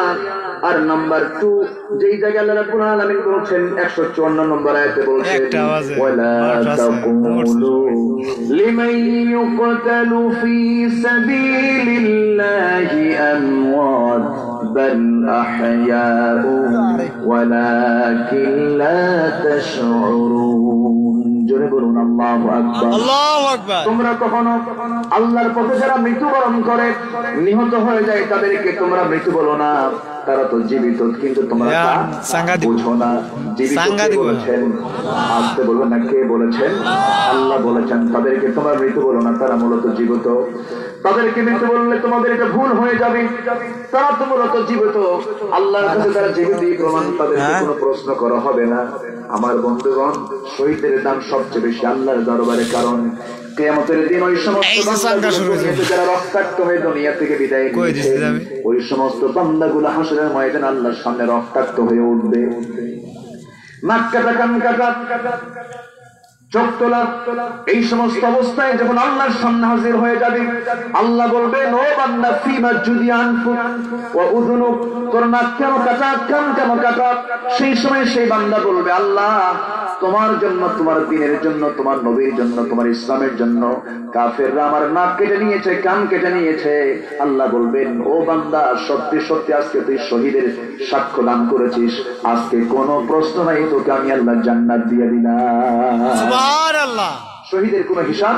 আর নাম্বার 2 যেই জায়গায় আল্লাহ রাব্বুল আলামিন বলেছেন 154 নম্বর আয়াতে বলেছেন ওয়ালা তাকুলু লিমান ইউকতালু ফি সাবিলিল্লাহি আমওয়াত বাল আহইয়াউ ওয়ালাকিন লা তাশউরুন। জোরে বলুন আল্লাহু আকবার। আল্লাহু আকবার। তোমরা কখনো আল্লাহর পথে যারা মৃত্যুবরণ করে, নিহত হয়ে যায়, তাদেরকে তোমরা মৃত্যু বলো না। তারা তো জীবিত, কিন্তু তোমরা বুঝো না। জীবিত বলেছেন, আসতে বলবেন না কে বলেছেন? আল্লাহ বলেছেন তাদেরকে তোমরা মৃত্যু বলো না, তারা মূলত জীবিত। তাদেরকে মৃত্যু বললে তোমাদের এটা ভুল হয়ে যাবে। তারা তো মূলত জীবিত। আল্লাহর কাছে তারা জীবিতই প্রমাণ। তাদেরকে কোনো প্রশ্ন করা হবে না। আমার বন্ধুগণ, শহীদের দাম সবচেয়ে বেশি আল্লাহর দরবারে। কারণ কিয়ামতের দিন ওই সমস্ত এই যে সাঙ্গা শুরু হয়েছে। বান্দাগুলো যারা রক্তাক্ত হয়ে দুনিয়া থেকে বিদায় কই নিয়েছে, দিছি আমি? ওই সমস্ত বান্দাগুলো হাসরের ময়দানে আল্লাহর সামনে রক্তাক্ত হয়ে উঠবে। নাক কাটা, কান কাটা, চোখ তোলা, এই সমস্ত অবস্থায় যখন আল্লাহর সামনে হাজির হয়ে যাবে, আল্লাহ বলবেন, ও বান্দা ফিমা জুদি আনফুক ওয়া উযুনুক, তোর নাক কেন কাটা, কান কেন কাটা? সেই সময় সেই বান্দা বলবে, আল্লাহ তোমার জন্য, তোমার দ্বীনের জন্য, তোমার নবীর জন্য, তোমার ইসলামের জন্য কাফেররা আমার নাক কেটে নিয়েছে, কান কেটে নিয়েছে। আল্লাহ বলবেন, ও বান্দা সত্যি সত্যি আজকে তুই শহীদের সাক্ষ্য দান করেছিস, আজকে কোনো প্রশ্ন নাই, তোকে আমি আল্লাহ জান্নাত দিয়ে দিলাম। সুবহানাল্লাহ। শহীদের কোনো হিসাব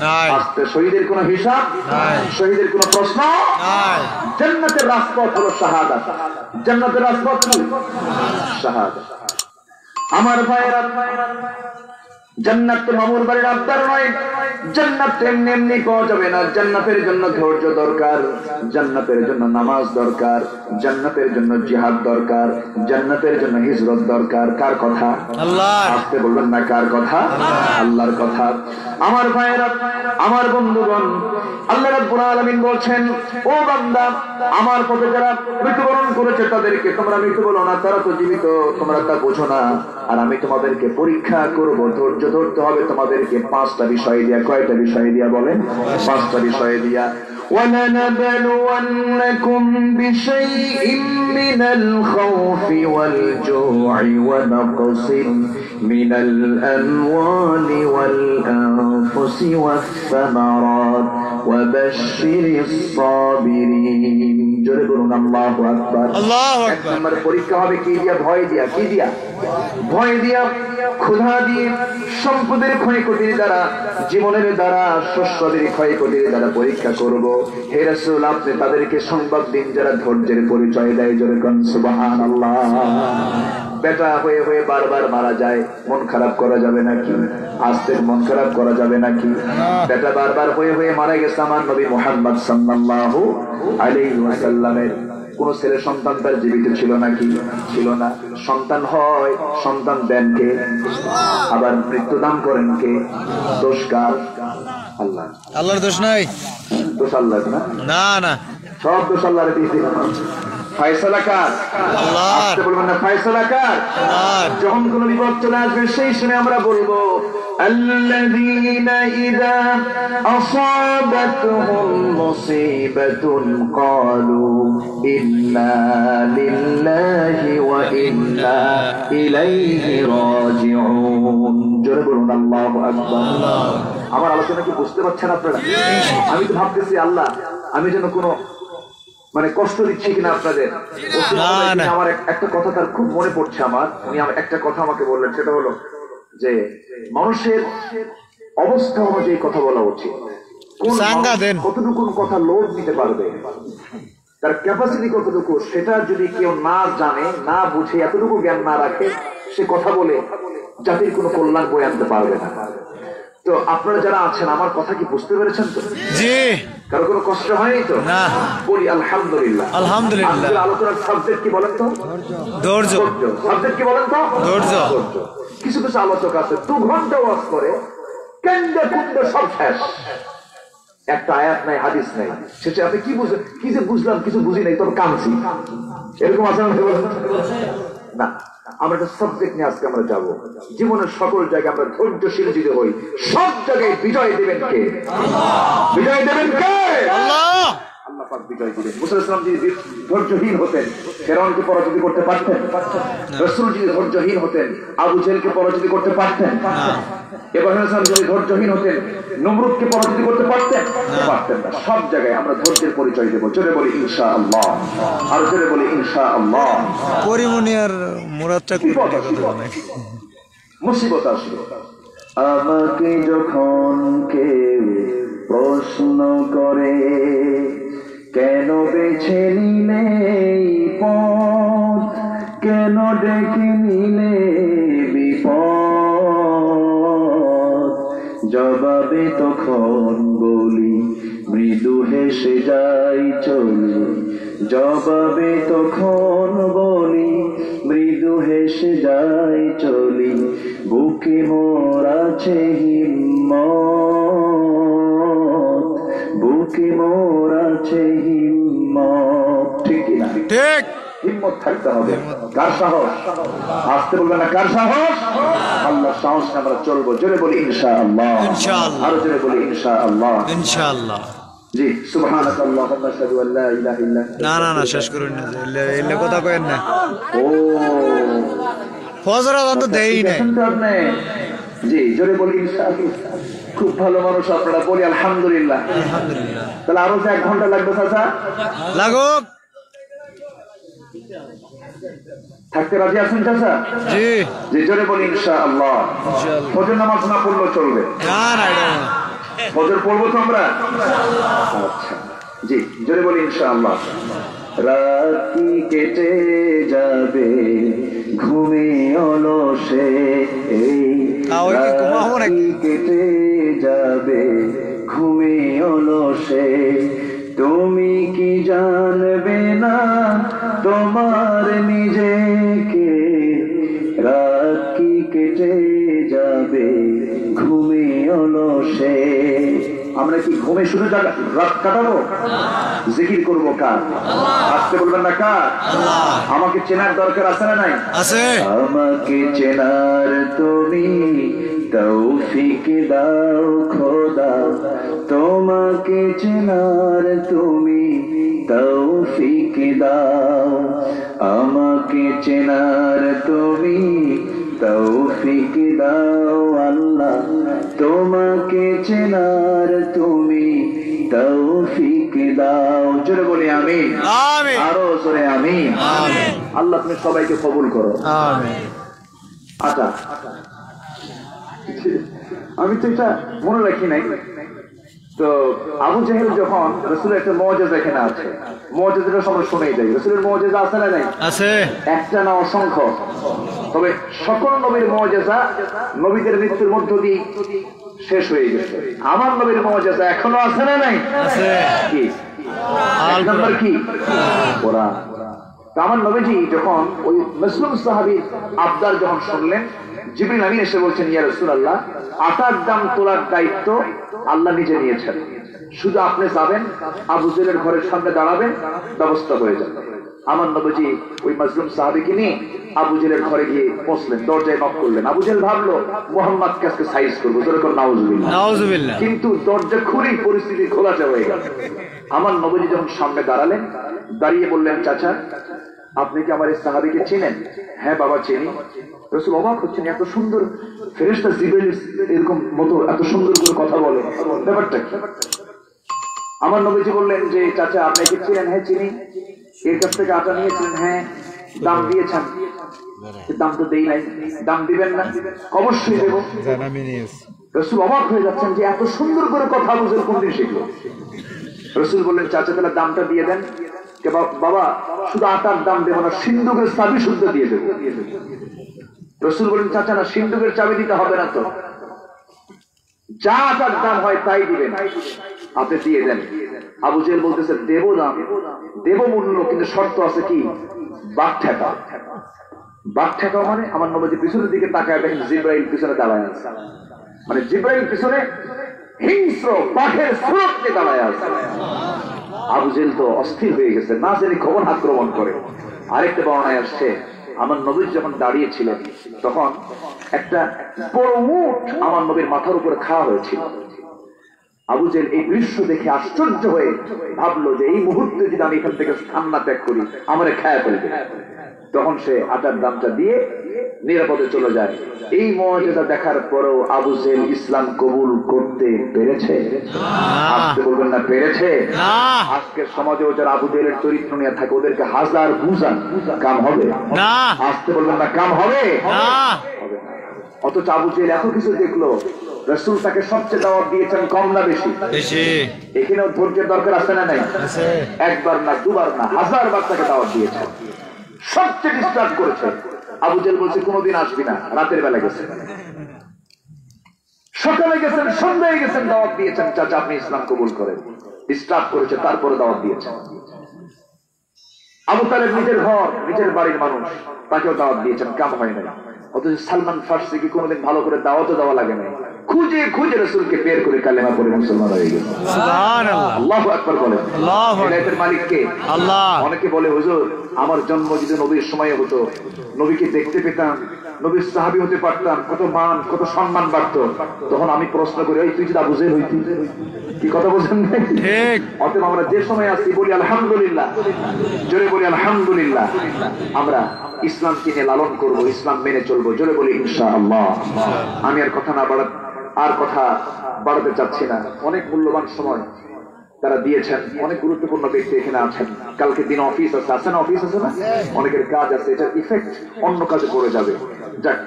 নাই আজকে, শহীদের কোনো হিসাব নাই শহীদের কোনো প্রশ্ন নাই। জান্নাতের রাজপথ হলো শাহাদাত। জান্নাতের রাজপথ কি? শাহাদাত। আমার ভাইয়েরা, জান্নাত তো মামুর বাড়ির আবদার নয়। জান্নাত এমনি এমনি পাওয়া যাবে না। জান্নাতের জন্য ধৈর্য দরকার, জান্নাতের জন্য নামাজ দরকার, জান্নাতের জন্য জিহাদ দরকার, জান্নাতের জন্য হিজরত দরকার। কার কথা? আল্লাহ। আসতে বলবেন না, কার কথা? আল্লাহর কথা। আমার ভাইয়েরা, আমার বন্ধুগণ, আল্লাহ রাব্বুল আলামিন বলছেন, ও বান্দা আমার পথে যারা মৃত্যুবরণ করেছে তাদেরকে তোমরা মৃত্যু বলো না, তারা তো জীবিত, তোমরা তা বোঝো না। আর আমি তোমাদেরকে পরীক্ষা করব, ধৈর্য ধরতে হবে তোমাদেরকে 5টা বিষয় দিয়া। কয়টা বিষয় দিয়া বলেন? 5টা বিষয় দিয়া। وَلَنَبْلُوَنَّكُمْ بِشَيْءٍ مِّنَ الْخَوْفِ وَالْجُوعِ وَنَقْصٍ مِّنَ الْأَمْوَالِ وَالْأَنفُسِ وَالثَّمَرَاتِ وَبَشِّرِ الصَّابِرِينَ। জোরে বলুন আল্লাহু আকবার। আল্লাহু এক আকবার। নম্বরে পরীক্ষা হবে কি দিয়া? ভয় দিয়া। কি দিয়া? ভয় দিয়া, ক্ষুধা দিয়ে, সম্পদের ক্ষয়ক্ষতির দ্বারা, জীবনের দ্বারা, শস্যদের ক্ষয়ক্ষতির দ্বারা পরীক্ষা করব। হে রাসূল, আপনি তাদেরকে সংবাদ দিন যারা ধৈর্যের পরিচয় দেয়। জোরে কোন সুবহানাল্লাহ। বেটা হয়ে হয়ে বারবার মারা যায়, মন খারাপ করা যাবে নাকি? আস্তে মন খারাপ করা যাবে নাকি? বেটা বারবার হয়ে হয়ে মারা গেছে আমার নবী মুহাম্মদ সাল্লাল্লাহু আলাইহি ওয়াসাল্লামের কোন ছেলে সন্তান তার জীবিত ছিল নাকি? ছিল না। সন্তান হয়, সন্তান দেন কে? আবার মৃত্যু দান করেন কে? দোষ কার? আল্লাহ। আল্লাহর দোষ নাই। দোষ আল্লাহ না? না না, সব দোষ আল্লাহর দিয়ে দিলাম। ফয়সালা কার? আল্লাহর। আসতে বলবেন না, ফয়সালা কার? আল্লাহর। যখন কোন বিপদ চলে আসবে সেই সময় আমরা বলবো, আল্লাযীনা ইযা আসাবাতহুম মুসিবাতুন ক্বালু ইন্না লিল্লাহি ওয়া ইন্না ইলাইহি রাজিউন। জোরে বলুন আল্লাহু আকবার। আমার আলোচনা কি বুঝতে পারছেন আপনারা? আমি তো ভাবতেছি আল্লাহ আমি যেন কোনো মানে কষ্ট দিচ্ছি কিনা আপনাদের। আমার একটা কথা তার খুব মনে পড়ছে আমার। উনি একটা কথা আমাকে বললেন, সেটা হলো যে মানুষের অবস্থা অনুযায়ী কথা বলা উচিত। কতটুকু কথা লোড নিতে পারবে, তার ক্যাপাসিটি কতটুকু, সেটা যদি কেউ না জানে, না বুঝে, এতটুকু জ্ঞান না রাখে, সে কথা বলে জাতির কোনো কল্যাণ বয়ে আনতে পারবে না। তো আপনারা যারা আছেন আমার কথা কি বুঝতে পেরেছেন তো? জি। কারো কোনো কষ্ট হয়নি তো? না। বলি আলহামদুলিল্লাহ। আলহামদুলিল্লাহ। আলোচনার সাবজেক্ট কি বলেন তো? ধৈর্য। সাবজেক্ট কি বলেন তো? ধৈর্য। কিছু কিছু আলোচক আছে 2 ঘন্টা ওয়াজ করে, কেন্দ্রে কুন্ডে সব শেষ, একটা আয়াত নাই, হাদিস নাই। সেটা আপনি কি বুঝলেন? কি যে বুঝলাম কিছু বুঝি নাই, তবে কাঁদছি। এরকম আছে না? আমরা একটা সাবজেক্ট নিয়ে আজকে আমরা যাবো। জীবনের সকল জায়গায় আমরা ধৈর্যশীল যদি হই, সব জায়গায় বিজয় দেবেন কে? বিজয় দেবেন কে? আল্লাহ। আল্লাহ পাক বিজয় দিবেন। মুসা ইসলাম যদি ধৈর্যহীন হতেন, ফেরাউনকে পরাজিত করতে পারতেন? রাসূল যদি ধৈর্যহীন হতেন, আবু জেহেলকে পরাজিত করতে পারতেন? ইব্রাহিম ইসলাম যদি ধৈর্যহীন হতেন, নমরুদকে পরাজিত করতে পারতেন? পারতেন না। সব জায়গায় আমরা ধৈর্যের পরিচয় দেব। জোরে বলি ইনশাআল্লাহ। আর জোরে বলি ইনশাআল্লাহ। পরিমণি আর মুরাদটা মুসিবত আসবে। আমাকে যখন কেউ প্রশ্ন করে, কেন বেছে নিলে পথ, কেন ডেকে নিলে বিপদ, জবাবে তখন বলি মৃদু হেসে যাই চলে, জবাবে তখন বলি মৃদু হেসে যাই চলি, বুকে মোর আছে হিম্মত, বুকে মোর আছে হিম্মত, ঠিক কিনা? ঠিক। হিম্মত থাকতে হবে। কার সাহস? আসতে বলবেন না, কার সাহস? আল্লাহ সাহস আমরা চলবো। জোরে বলি ইনশাআল্লাহ। ইনশাআল্লাহ। আরো জোরে বলি ইনশাআল্লাহ। ইনশাআল্লাহ। জি, সুবহানাকাল্লাহুম্মা আশহাদু আল লা ইলাহা ইল্লা আনতা। না শেষ করুন না, এলে কথা কয়েন না। ও ফজর আজান তো দেই নাই। দেখেন তো আপনি। জি, জোরে বলি ইনশাআল্লাহ। খুব ভালো মানুষ আপনারা, বলি আলহামদুলিল্লাহ। আলহামদুলিল্লাহ। তাহলে আরো যে 1 ঘন্টা লাগবে চাচা, লাগুক। থাকতে রাজি আছেন চাচা? জি জি, জোরে বলি ইনশাআল্লাহ। ইনশাআল্লাহ। ফজর নামাজ না পড়লেও চলবে। না এটা না। ফজর পড়বো তো আমরা। আচ্ছা, জি, জোরে বলি ইনশাআল্লাহ। রাতি কেটে যাবে ঘুমে অলসে, ওই কি ঘুমাবো নাকি? রাতি কেটে যাবে ঘুমে অলসে, তুমি কি জানবে না তোমার নিজেকে, রাত কি কেটে যাবে ঘুমে অলসে। আমরা কি ঘুমে শুধু রাত কাটাবো? জিকির করবো কার? আসতে বলবেন না, কার? আমাকে চেনার দরকার আছে না নাই? আছে। আমাকে চেনার তুমি তৌফিক দাও খোদা, তোমাকে চেনার তুমি তৌফিক দাও, আমাকে চেনার তুমি তৌফিক দাও আল্লাহ, তোমাকে চেনার তুমি তৌফিক দাও। জোরে বলি আমিন। আমিন। আরো জোরে আমিন। আমিন। আল্লাহ তুমি সবাইকে কবুল করো। আমিন। আচ্ছা, আমি তো এটা মনে রাখি নাই। তো আবু জেহেল যখন রাসূলের একটা মুজিজা এখানে আছে, মুজিজাটা সবাই শুনেই দেয়। রাসূলের মুজিজা আছে না নাই? আছে। একটা না, অসংখ্য। তবে সকল নবীর মুজিজা নবীদের মৃত্যুর মধ্য দিয়ে শেষ হয়ে গেছে। আমার নবীর মুজিজা এখনো আছে না নাই? আছে। কি এক নাম্বার? কি? কোরআন। আমার নবীজি যখন ওই মুসলিম সাহাবীর আবদার যখন শুনলেন, জিবরিল আমিন এসে বলছেন, ইয়া রাসূলুল্লাহ, আটার দাম তোলার দায়িত্ব আল্লাহ নিজে নিয়েছেন, শুধু আপনি যাবেন, আবু জেহেলের ঘরের সামনে দাঁড়াবেন, ব্যবস্থা হয়ে যাবে। আমার নবীজি ওই মাজলুম সাহাবীকে নিয়ে আবু জেহেলের ঘরে গিয়ে পৌঁছলেন, দরজায় নক করলেন। আবু জেহেল ভাবলো মুহাম্মদকে আজকে সাইজ করবো, যেরকম নাউজুবিল্লাহ। নাউজুবিল্লাহ। কিন্তু দরজা খুলেই পরিস্থিতি খোলাচা হয়ে গেল। আমার নবীজি যখন সামনে দাঁড়ালেন, দাঁড়িয়ে বললেন, চাচা আপনি কি আমার এই সাহাবীকে চিনেন? হ্যাঁ বাবা চিনি। রাসূল অবাক হচ্ছেন, এত সুন্দর ফেরেশতা জিবরাইল এরকম মতো এত সুন্দর করে কথা বলে, ব্যাপারটা কি? আমার নবীজি বললেন যে, চাচা আপনি কি চিনেন? হ্যাঁ চিনি। এর কাছ থেকে আটা নিয়েছিলেন? হ্যাঁ। দাম দিয়েছেন? দাম তো দেই নাই। দাম দিবেন না? অবশ্যই দেব। রাসূল অবাক হয়ে যাচ্ছেন যে এত সুন্দর করে কথা বুঝেন কোন দিন শিখলো। রাসূল বললেন, চাচা তাহলে দামটা দিয়ে দেন। বাবা শুধু আটার দাম দেবো না, সিন্ধুকের চাবি শুদ্ধ দিয়ে দেবো। রাসূল বললেন, চাচা না, সিন্ধুকের চাবি দিতে হবে না তো, যা আটার দাম হয় তাই দিবেন, আপনি দিয়ে দেন। আবু জেহেল বলতেছে, দেব দাম, দেব মূল্য, কিন্তু শর্ত আছে। কি? বাঘ ঠেকা। বাঘ ঠেকা মানে আমার নবীজি পিছনের দিকে তাকায় দেখেন জিবরাইল পিছনে দাঁড়ায় আছে। মানে জিবরাইল পিছনে হিংস্র বাঘের স্রোত নিয়ে দাঁড়ায় আছে। আবু জেহেল তো অস্থির হয়ে গেছে, না জানি কখন আক্রমণ করে। আরেকটা বর্ণনায় আসছে, আমার নবী যখন দাঁড়িয়ে ছিলেন তখন একটা বড় উট আমার নবীর মাথার উপরে খাওয়া হয়েছিল। আবু জেহেল এই দৃশ্য দেখে আশ্চর্য হয়ে ভাবলো যে এই মুহূর্তে যদি আমি এখান থেকে স্থান না ত্যাগ করি, আমারে খায়া ফেলবে। তখন সে আটার দামটা দিয়ে নিরাপদে চলে যায়। এই মুজিজা দেখার পরেও আবু জেহেল ইসলাম কবুল করতে পেরেছে? আজকে বলবেন না পেরেছে? আজকের সমাজেও যারা আবু জেহেলের চরিত্র নিয়ে থাকে, ওদেরকে হাজার বুঝান, কাম হবে না। আজকে বলবেন না কাম হবে না। অথচ আবু জেহেল এত কিছু দেখলো, রাসূল তাকে সবচেয়ে দাওয়াত দিয়েছেন, কম না বেশি? এখানেও ধৈর্যের দরকার আছে না নাই? একবার না, দুবার না, হাজারবার তাকে দাওয়াত দিয়েছেন, সবচেয়ে ডিস্টার্ব করেছে। আবু জেহেল বলছে, কোনদিন আসবি না। রাতের বেলা গেছেন, সকালে গেছেন, সন্ধ্যায় গেছেন, দাওয়াত দিয়েছেন, চাচা আপনি ইসলাম কবুল করেন। ডিস্টার্ব করেছে, তারপরে দাওয়াত দিয়েছেন। আবু তালেব নিজের ঘর, নিজের বাড়ির মানুষ, তাকেও দাওয়াত দিয়েছেন, কাম হয় নাই। অথচ সালমান ফার্সি কি কোনোদিন ভালো করে দাওয়াতও দেওয়া লাগে নাই, খুঁজে খুঁজে রাসূলকে বের করে কালেমা পড়ে মুসলমান হয়ে গেল। সুবহানাল্লাহ। আল্লাহু আকবার বলেন। আল্লাহু আকবার। হেদায়েতের মালিক কে? আল্লাহ। অনেকে বলে হুজুর আমার জন্ম যদি নবীর সময় হতো, নবীকে দেখতে পেতাম, নবীর সাহাবী হতে পারতাম, কত মান কত সম্মান বাড়ত। তখন আমি প্রশ্ন করি, এই তুই যদি আবু জেহেল হইতি, কি কথা বলছেন? ঠিক। অতএব আমরা যে সময় আছি বলি আলহামদুলিল্লাহ, জোরে বলি আলহামদুলিল্লাহ। আমরা ইসলামকে নিয়ে লালন করব, ইসলাম মেনে চলবো, জোরে বলি ইনশাআল্লাহ। আমি আর কথা বাড়াতে চাচ্ছি না। অনেক মূল্যবান সময় তারা দিয়েছেন, অনেক গুরুত্বপূর্ণ ব্যক্তি এখানে আছেন। কালকে দিন অফিস আছে না? অফিস আছে না? অনেকের কাজ আছে, এটার ইফেক্ট অন্য কাজে পড়ে যাবে। যাক,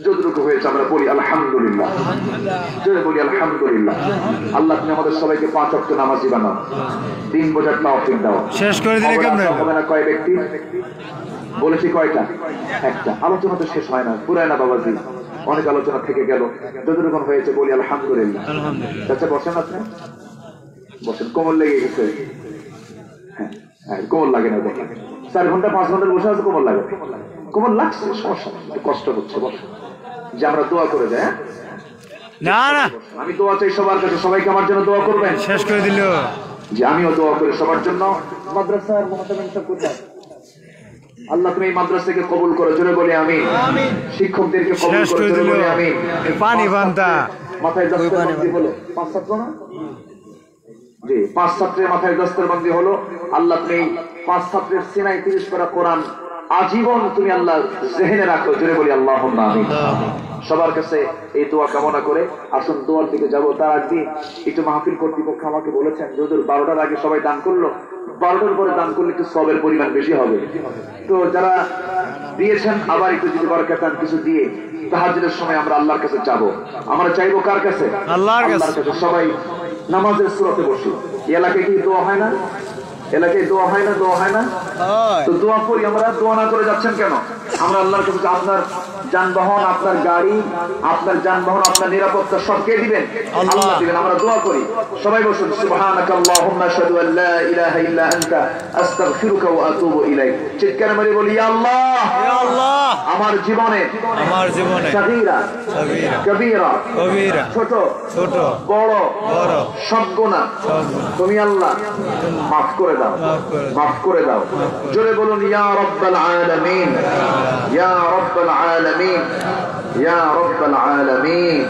যতটুকু হয়েছে আমরা বলি আলহামদুলিল্লাহ, জোরে বলি আলহামদুলিল্লাহ। আল্লাহ তুমি আমাদের সবাইকে 5 ওয়াক্ত নামাজি বানাও, দিন বোঝার তৌফিক দাও। শেষ করে দিলে কেমনে হবে না? কয় ব্যক্তি বলেছি? কয়টা? একটা। আলোচনা তো শেষ হয় না, পুরায় না বাবাজি, অনেক আলোচনা থেকে গেল। যতটুকু হয়েছে বলি আলহামদুলিল্লাহ। আচ্ছা বসেন, আপনি বসেন। কোমর লেগে গেছে? হ্যাঁ, কোমর লাগে না। 4 ঘন্টা 5 ঘন্টা বসে আছে, কোমর লাগে? কোমর লাগছে, সমস্যা নেই, কষ্ট হচ্ছে, বসেন। যে আমরা দোয়া করে যাই। না না, আমি দোয়া চাই সবার কাছে, সবাইকে আমার জন্য দোয়া করবেন। শেষ করে দিল। যে আমিও দোয়া করি সবার জন্য। মাদ্রাসার মুহতামিম সাহেব কোথায়? আল্লাহ তুমি এই মাদ্রাসাকে কবুল করো, জোরে বলি আমিন। শিক্ষকদেরকে কবুল করো, জোরে বলি আমিন। পানি বান্দা মাথায় দস্তরবন্দি হলো 5 ছাত্র না? জি, 5 ছাত্রের মাথায় দস্তরবন্দি হলো। আল্লাহ তুমি 5 ছাত্রের সিনায় 30 পারা কোরআন আজীবন তুমি আল্লাহ জেহেনে রাখো, জোরে বলি আল্লাহুম্মা আমিন। সবার কাছে এই দোয়া কামনা করে আসুন দোয়ার দিকে যাবো। তার আগে একটু মাহফিল কর্তৃপক্ষ আমাকে বলেছেন হুজুর 12টার আগে সবাই দান করলো, 12টার পরে দান করলে একটু সবের পরিমাণ বেশি হবে। তো যারা দিয়েছেন আবার একটু যদি বরকতান কিছু দিয়ে তাহাজ্জুদের সময় আমরা আল্লাহর কাছে যাবো। আমরা চাইবো কার কাছে? আল্লাহর কাছে। সবাই নামাজের সুরাতে বসি। এই এলাকায় কি দোয়া হয় না? এলাকায় দোয়া হয় না? দোয়া হয় না? তো দোয়া করি আমরা। দোয়া না করে যাচ্ছেন কেন? আমরা আল্লাহর কাছে আপনার যানবাহন, আপনার গাড়ি, আপনার যানবাহন, আপনার নিরাপত্তা সব কে দিবেন? আল্লাহ দিবেন। আমরা দোয়া করি। সবাই বসুন। সুবহানাকা আল্লাহুম্মা আশহাদু আল লা ইলাহা ইল্লা আনতা আস্তাগফিরুকা ওয়া আতুবু ইলাইক। চিৎকার মেরে বলি ইয়া আল্লাহ, ইয়া আল্লাহ, আমার জীবনে সাগীরা কবীরা ছোট বড় সব গুনাহ তুমি আল্লাহ মাফ করে দাও, মাফ করে দাও। জোরে বলুন ইয়া রাব্বাল আলামিন, ইয়া রাব্বাল আলামিন, ইয়া রাব্বাল আলামিন।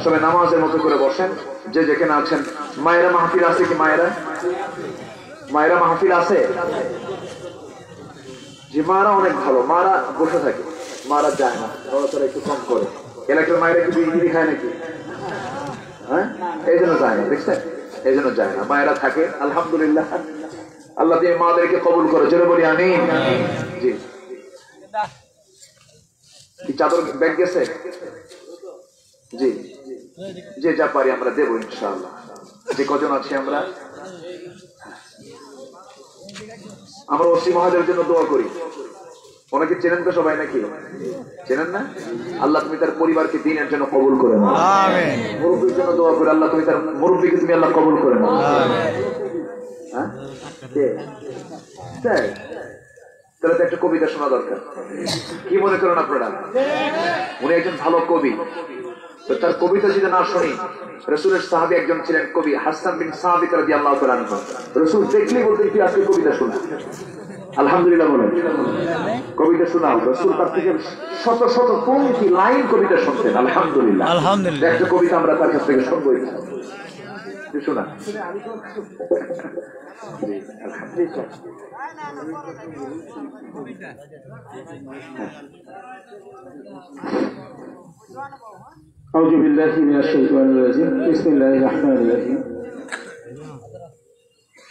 সবাই নামাজের মতো করে বসেন যে যেখানে আছেন। মায়েরা মাহফিল আছে কি? মায়েরা মাহফিল আছে? যে মারা অনেক ভালো, মারা বসে থাকে, মারা যায় না, তারা একটু কম করে। এলাকার মায়েরা কি বিড়ি খায় নাকি? হ্যাঁ, এই জন্য যায় না, দেখছেন? এই জন্য যায় না, মায়েরা থাকে। আলহামদুলিল্লাহ, আল্লাহ তুমি মাদেরকে কবুল করো, জোরে বলি আমিন। জি, কি চাদর ব্যাগ গেছে? জি, যে যা পারি আমরা দেবো ইনশাআল্লাহ। যে কজন আছি আমরা ওসি মহাজের জন্য দোয়া করি। ওনাকে চেনেন তো সবাই নাকি? চেনেন না? আল্লাহ তুমি তার পরিবারকে দিনের জন্য কবুল করে নাও। আমিন। মুরব্বীর জন্য দোয়া করি, আল্লাহ তুমি তার মুরব্বীকে তুমি আল্লাহ কবুল করে নাও। আমিন। হ্যাঁ, তাহলে তো একটা কবিতা শোনা দরকার। কি মনে করেন আপনারা? উনি একজন ভালো কবি, তো তার কবিতা যদি না শুনি। রাসূলের সাহাবী একজন ছিলেন কবি হাসান বিন সাবিত রাদিয়াল্লাহু তাআলা আনহু। রাসূল দেখলেই বলতেন কি আজকে কবিতা শোনা। আলহামদুলিল্লাহ বলেন, কবিতা শোনাও। রাসূল তার থেকে শত শত পংক্তি লাইন কবিতা শুনতেন। আলহামদুলিল্লাহ, আলহামদুলিল্লাহ। একটা কবিতা আমরা তার কাছ থেকে শুনবো, শোনা। আউযু বিল্লাহি মিনাশ শাইতানির রাজিম। বিসমিল্লাহির রহমানির রহিম।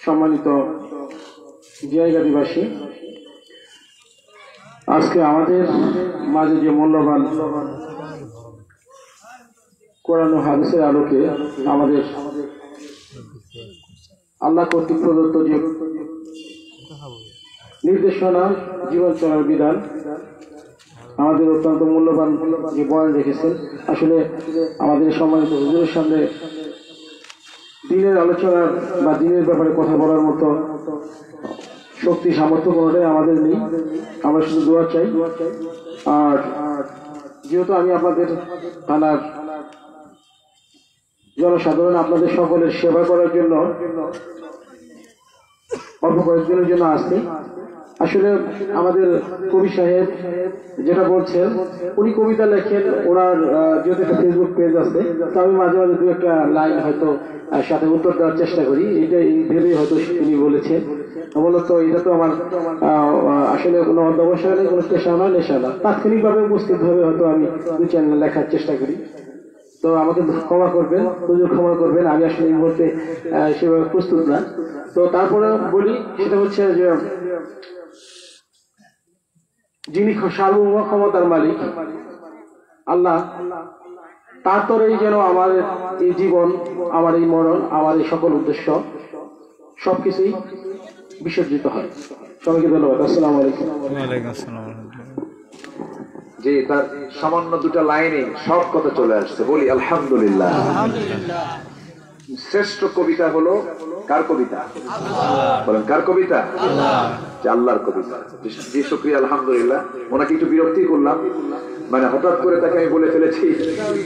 সম্মানিত জায়গাবাসী, আজকে আমাদের মাঝে যে মূল্যবান কোরআন ও হাদিসের আলোকে আমাদের আল্লাহ কর্তৃক প্রদত্ত যে নির্দেশনা, জীবন চলার বিধান, আমাদের অত্যন্ত মূল্যবান যে বয়ান রেখেছেন। আসলে আমাদের সম্মানিত হুজুরের সামনে দিনের আলোচনার বা দিনের ব্যাপারে কথা বলার মতো শক্তি সামর্থ্য কোনোটাই আমাদের নেই। আমরা শুধু দোয়া চাই। আর যেহেতু আমি আপনাদের থানার জনসাধারণ আপনাদের সকলের সেবা করার জন্য অল্প কয়েকদিনের জন্য আসছি। আসলে আমাদের কবি সাহেব যেটা বলছেন, উনি কবিতা লেখেন, ওনার যেহেতু একটা ফেসবুক পেজ আছে, তো আমি মাঝে মাঝে দু একটা লাইন হয়তো সাথে উত্তর দেওয়ার চেষ্টা করি। এটা ভেবেই হয়তো তিনি বলেছেন। মূলত এটা তো আমার আসলে কোনো অধ্যবসায় নেই, কোনো পেশা নয়, নেশা না। তাৎক্ষণিকভাবে উপস্থিতভাবে হয়তো আমি দু চ্যানেল লেখার চেষ্টা করি। তো আমাকে ক্ষমা করবেন, হুজুর ক্ষমা করবেন, আমি আসলে এই মুহূর্তে সেভাবে প্রস্তুত না। তো তারপরে বলি, সেটা হচ্ছে যে যিনি সার্বভৌম ক্ষমতার মালিক আল্লাহ, তার তরেই যেন আমার এই জীবন, আমার এই মরণ, আমার এই সকল উদ্দেশ্য সবকিছুই বিসর্জিত হয়। সবাইকে ধন্যবাদ। আসসালামু আলাইকুম। ওয়ালাইকুম আসসালাম। যে তার সামান্য দুটা লাইনে সব কথা চলে আসছে। বলি আলহামদুলিল্লাহ। শ্রেষ্ঠ কবিতা হলো কার কবিতা? বলেন কার কবিতা? যে আল্লাহর কবিতা। জি শুকরিয়া, আলহামদুলিল্লাহ। ওনাকে একটু বিরক্তি করলাম, মানে হঠাৎ করে তাকে আমি বলে ফেলেছি।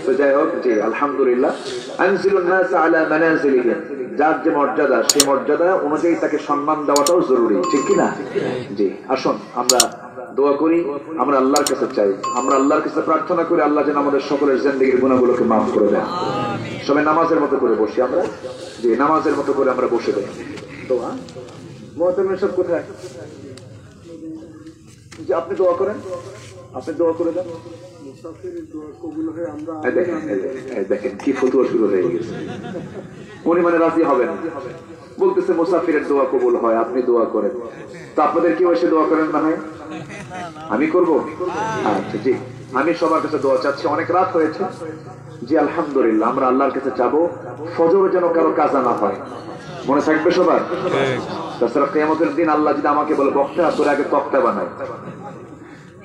তো যাই হোক, জি আলহামদুলিল্লাহ। আনজিলুন নাস আলা মানাজিলিহিম, যার যে মর্যাদা, সেই মর্যাদা অনুযায়ী তাকে সম্মান দেওয়াটাও জরুরি, ঠিক কি না? জি, আসুন আমরা দোয়া করি, আমরা আল্লাহর কাছে চাই, আমরা আল্লাহর কাছে প্রার্থনা করি আল্লাহ যেন আমাদের সকলের জিন্দেগীর গুনাহগুলোকে মাফ করে দেন। সবাই নামাজের মতো করে বসি আমরা, যে নামাজের মতো করে আমরা বসে দেই। দোয়া মুহতামিম সাহেব কোথায়? যে আপনি দোয়া করেন, আপনি দোয়া করে দেন। দেখেন কি ফতুয়া শুরু হয়ে গেছে। উনি মানে রাজি হবেন, বলতেছে মুসাফিরের দোয়া কবুল হয়, আপনি দোয়া করেন। তো আপনাদের কেউ এসে দোয়া করেন না? হয় আমি করব? আচ্ছা জি, আমি সবার কাছে দোয়া চাচ্ছি। অনেক রাত হয়েছে। জি আলহামদুলিল্লাহ, আমরা আল্লাহর কাছে যাবো, ফজর যেন কারো কাজা না হয়, মনে থাকবে সবার। তাছাড়া কিয়ামতের দিন আল্লাহ যদি আমাকে বলে বক্তা তোর আগে তক্তা বানাই,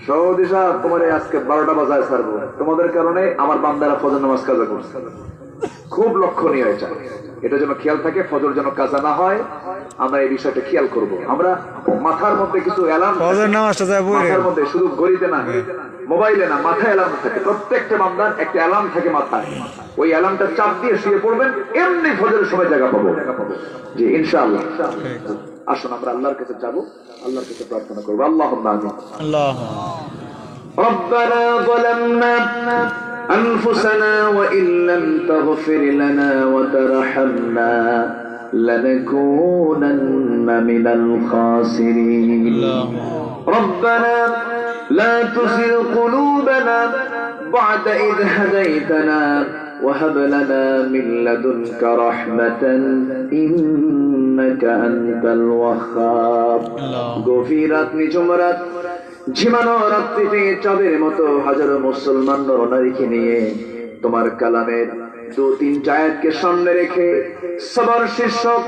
সৌদি সাহেব তোমার আজকে 12টা বাজায় ছাড়বো, তোমাদের কারণে আমার বান্দারা ফজর নামাজ কাজা করছে। খুব লক্ষণীয় এটা, এটা যেন খেয়াল থাকে, ফজর যেন কাজা না হয়। আমরা এই বিষয়টা খেয়াল করব। আমরা মাথার মধ্যে কিছু অ্যালার্ম, মাথার মধ্যে শুধু ঘড়িতে না, মোবাইলে না, মাথায় অ্যালার্ম থাকে। প্রত্যেকটা বান্দার একটা অ্যালার্ম থাকে মাথায়। ওই অ্যালার্মটা চাপ দিয়ে শুয়ে পড়বেন, এমনি ফজরের সময় জায়গা পাবো। জি ইনশাআল্লাহ। আসুন আমরা আল্লাহর কাছে যাবো, আল্লাহর কাছে প্রার্থনা করবো। আল্লাহুম্মা আমিন। রব্বানা যালামনা أنفسنا وإن لم تغفر لنا وترحمنا لنكونن من الخاسرين ربنا لا تزغ قلوبنا بعد إذ هديتنا وهب لنا من لدنك رحمة إنك أنت الوهاب গভীরাত নিঝুমরাত ঝিমানো রাত্রিতে চাঁদের মতো হাজারো মুসলমান নরনারীকে নিয়ে তোমার কালামের 2-3 আয়াতকে সামনে রেখে সবর শীর্ষক,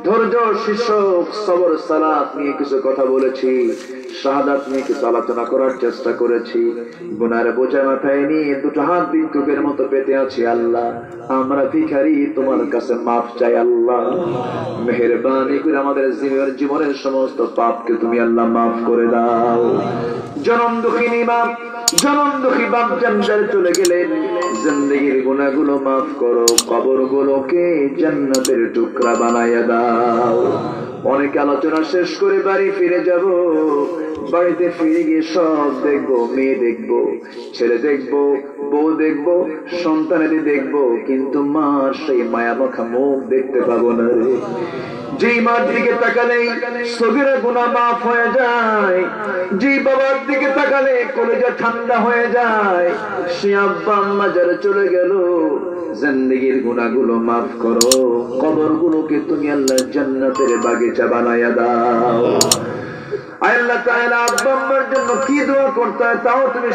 ধৈর্য শীর্ষক, সবর সালাত নিয়ে কিছু কথা বলেছি, শাহাদাত নিয়ে কিছু আলোচনা করার চেষ্টা করেছি। গুনার বোঝা মাথায় নিয়ে দুটো হাত ভিক্ষুকের মতো পেতে আছি। আল্লাহ আমরা ভিখারি, তোমার কাছে মাফ চাই। আল্লাহ মেহেরবানি করে আমাদের জীবনের সমস্ত পাপকে তুমি আল্লাহ মাফ করে দাও। জনম দুঃখিনী মা, জনম দুঃখী বাপ জান্নাতে চলে গেলেন, জিন্দেগীর গুনাহগুলো মাফ করো, কবরগুলোকে জান্নাতের টুকরা বানায়া দাও। অনেক আলোচনা শেষ করে বাড়ি ফিরে যাব। বাড়িতে ফিরে গিয়ে সব দেখবো, মেয়ে দেখবো, ছেলে দেখবো, বউ দেখবো, সন্তানেদের দেখবো, কিন্তু মার সেই মায়া মাখা মুখ দেখতে পাবো না রে। যেই মার দিকে তাকালেই সগীরা গুনাহ মাফ হয়ে যায়, যেই বাবার দিকে তাকালে কলিজা ঠান্ডা হয়ে যায়, সে আব্বা আম্মা যারা চলে গেল, জিন্দেগীর গুনাহগুলো মাফ করো, কবরগুলোকে তুমি আল্লাহ জান্নাতের বাগিচা বানায়া দাও। আল্লাহ তাআলা আব্বা আম্মার জন্য কি দোয়া করতে হয় তাও তুমি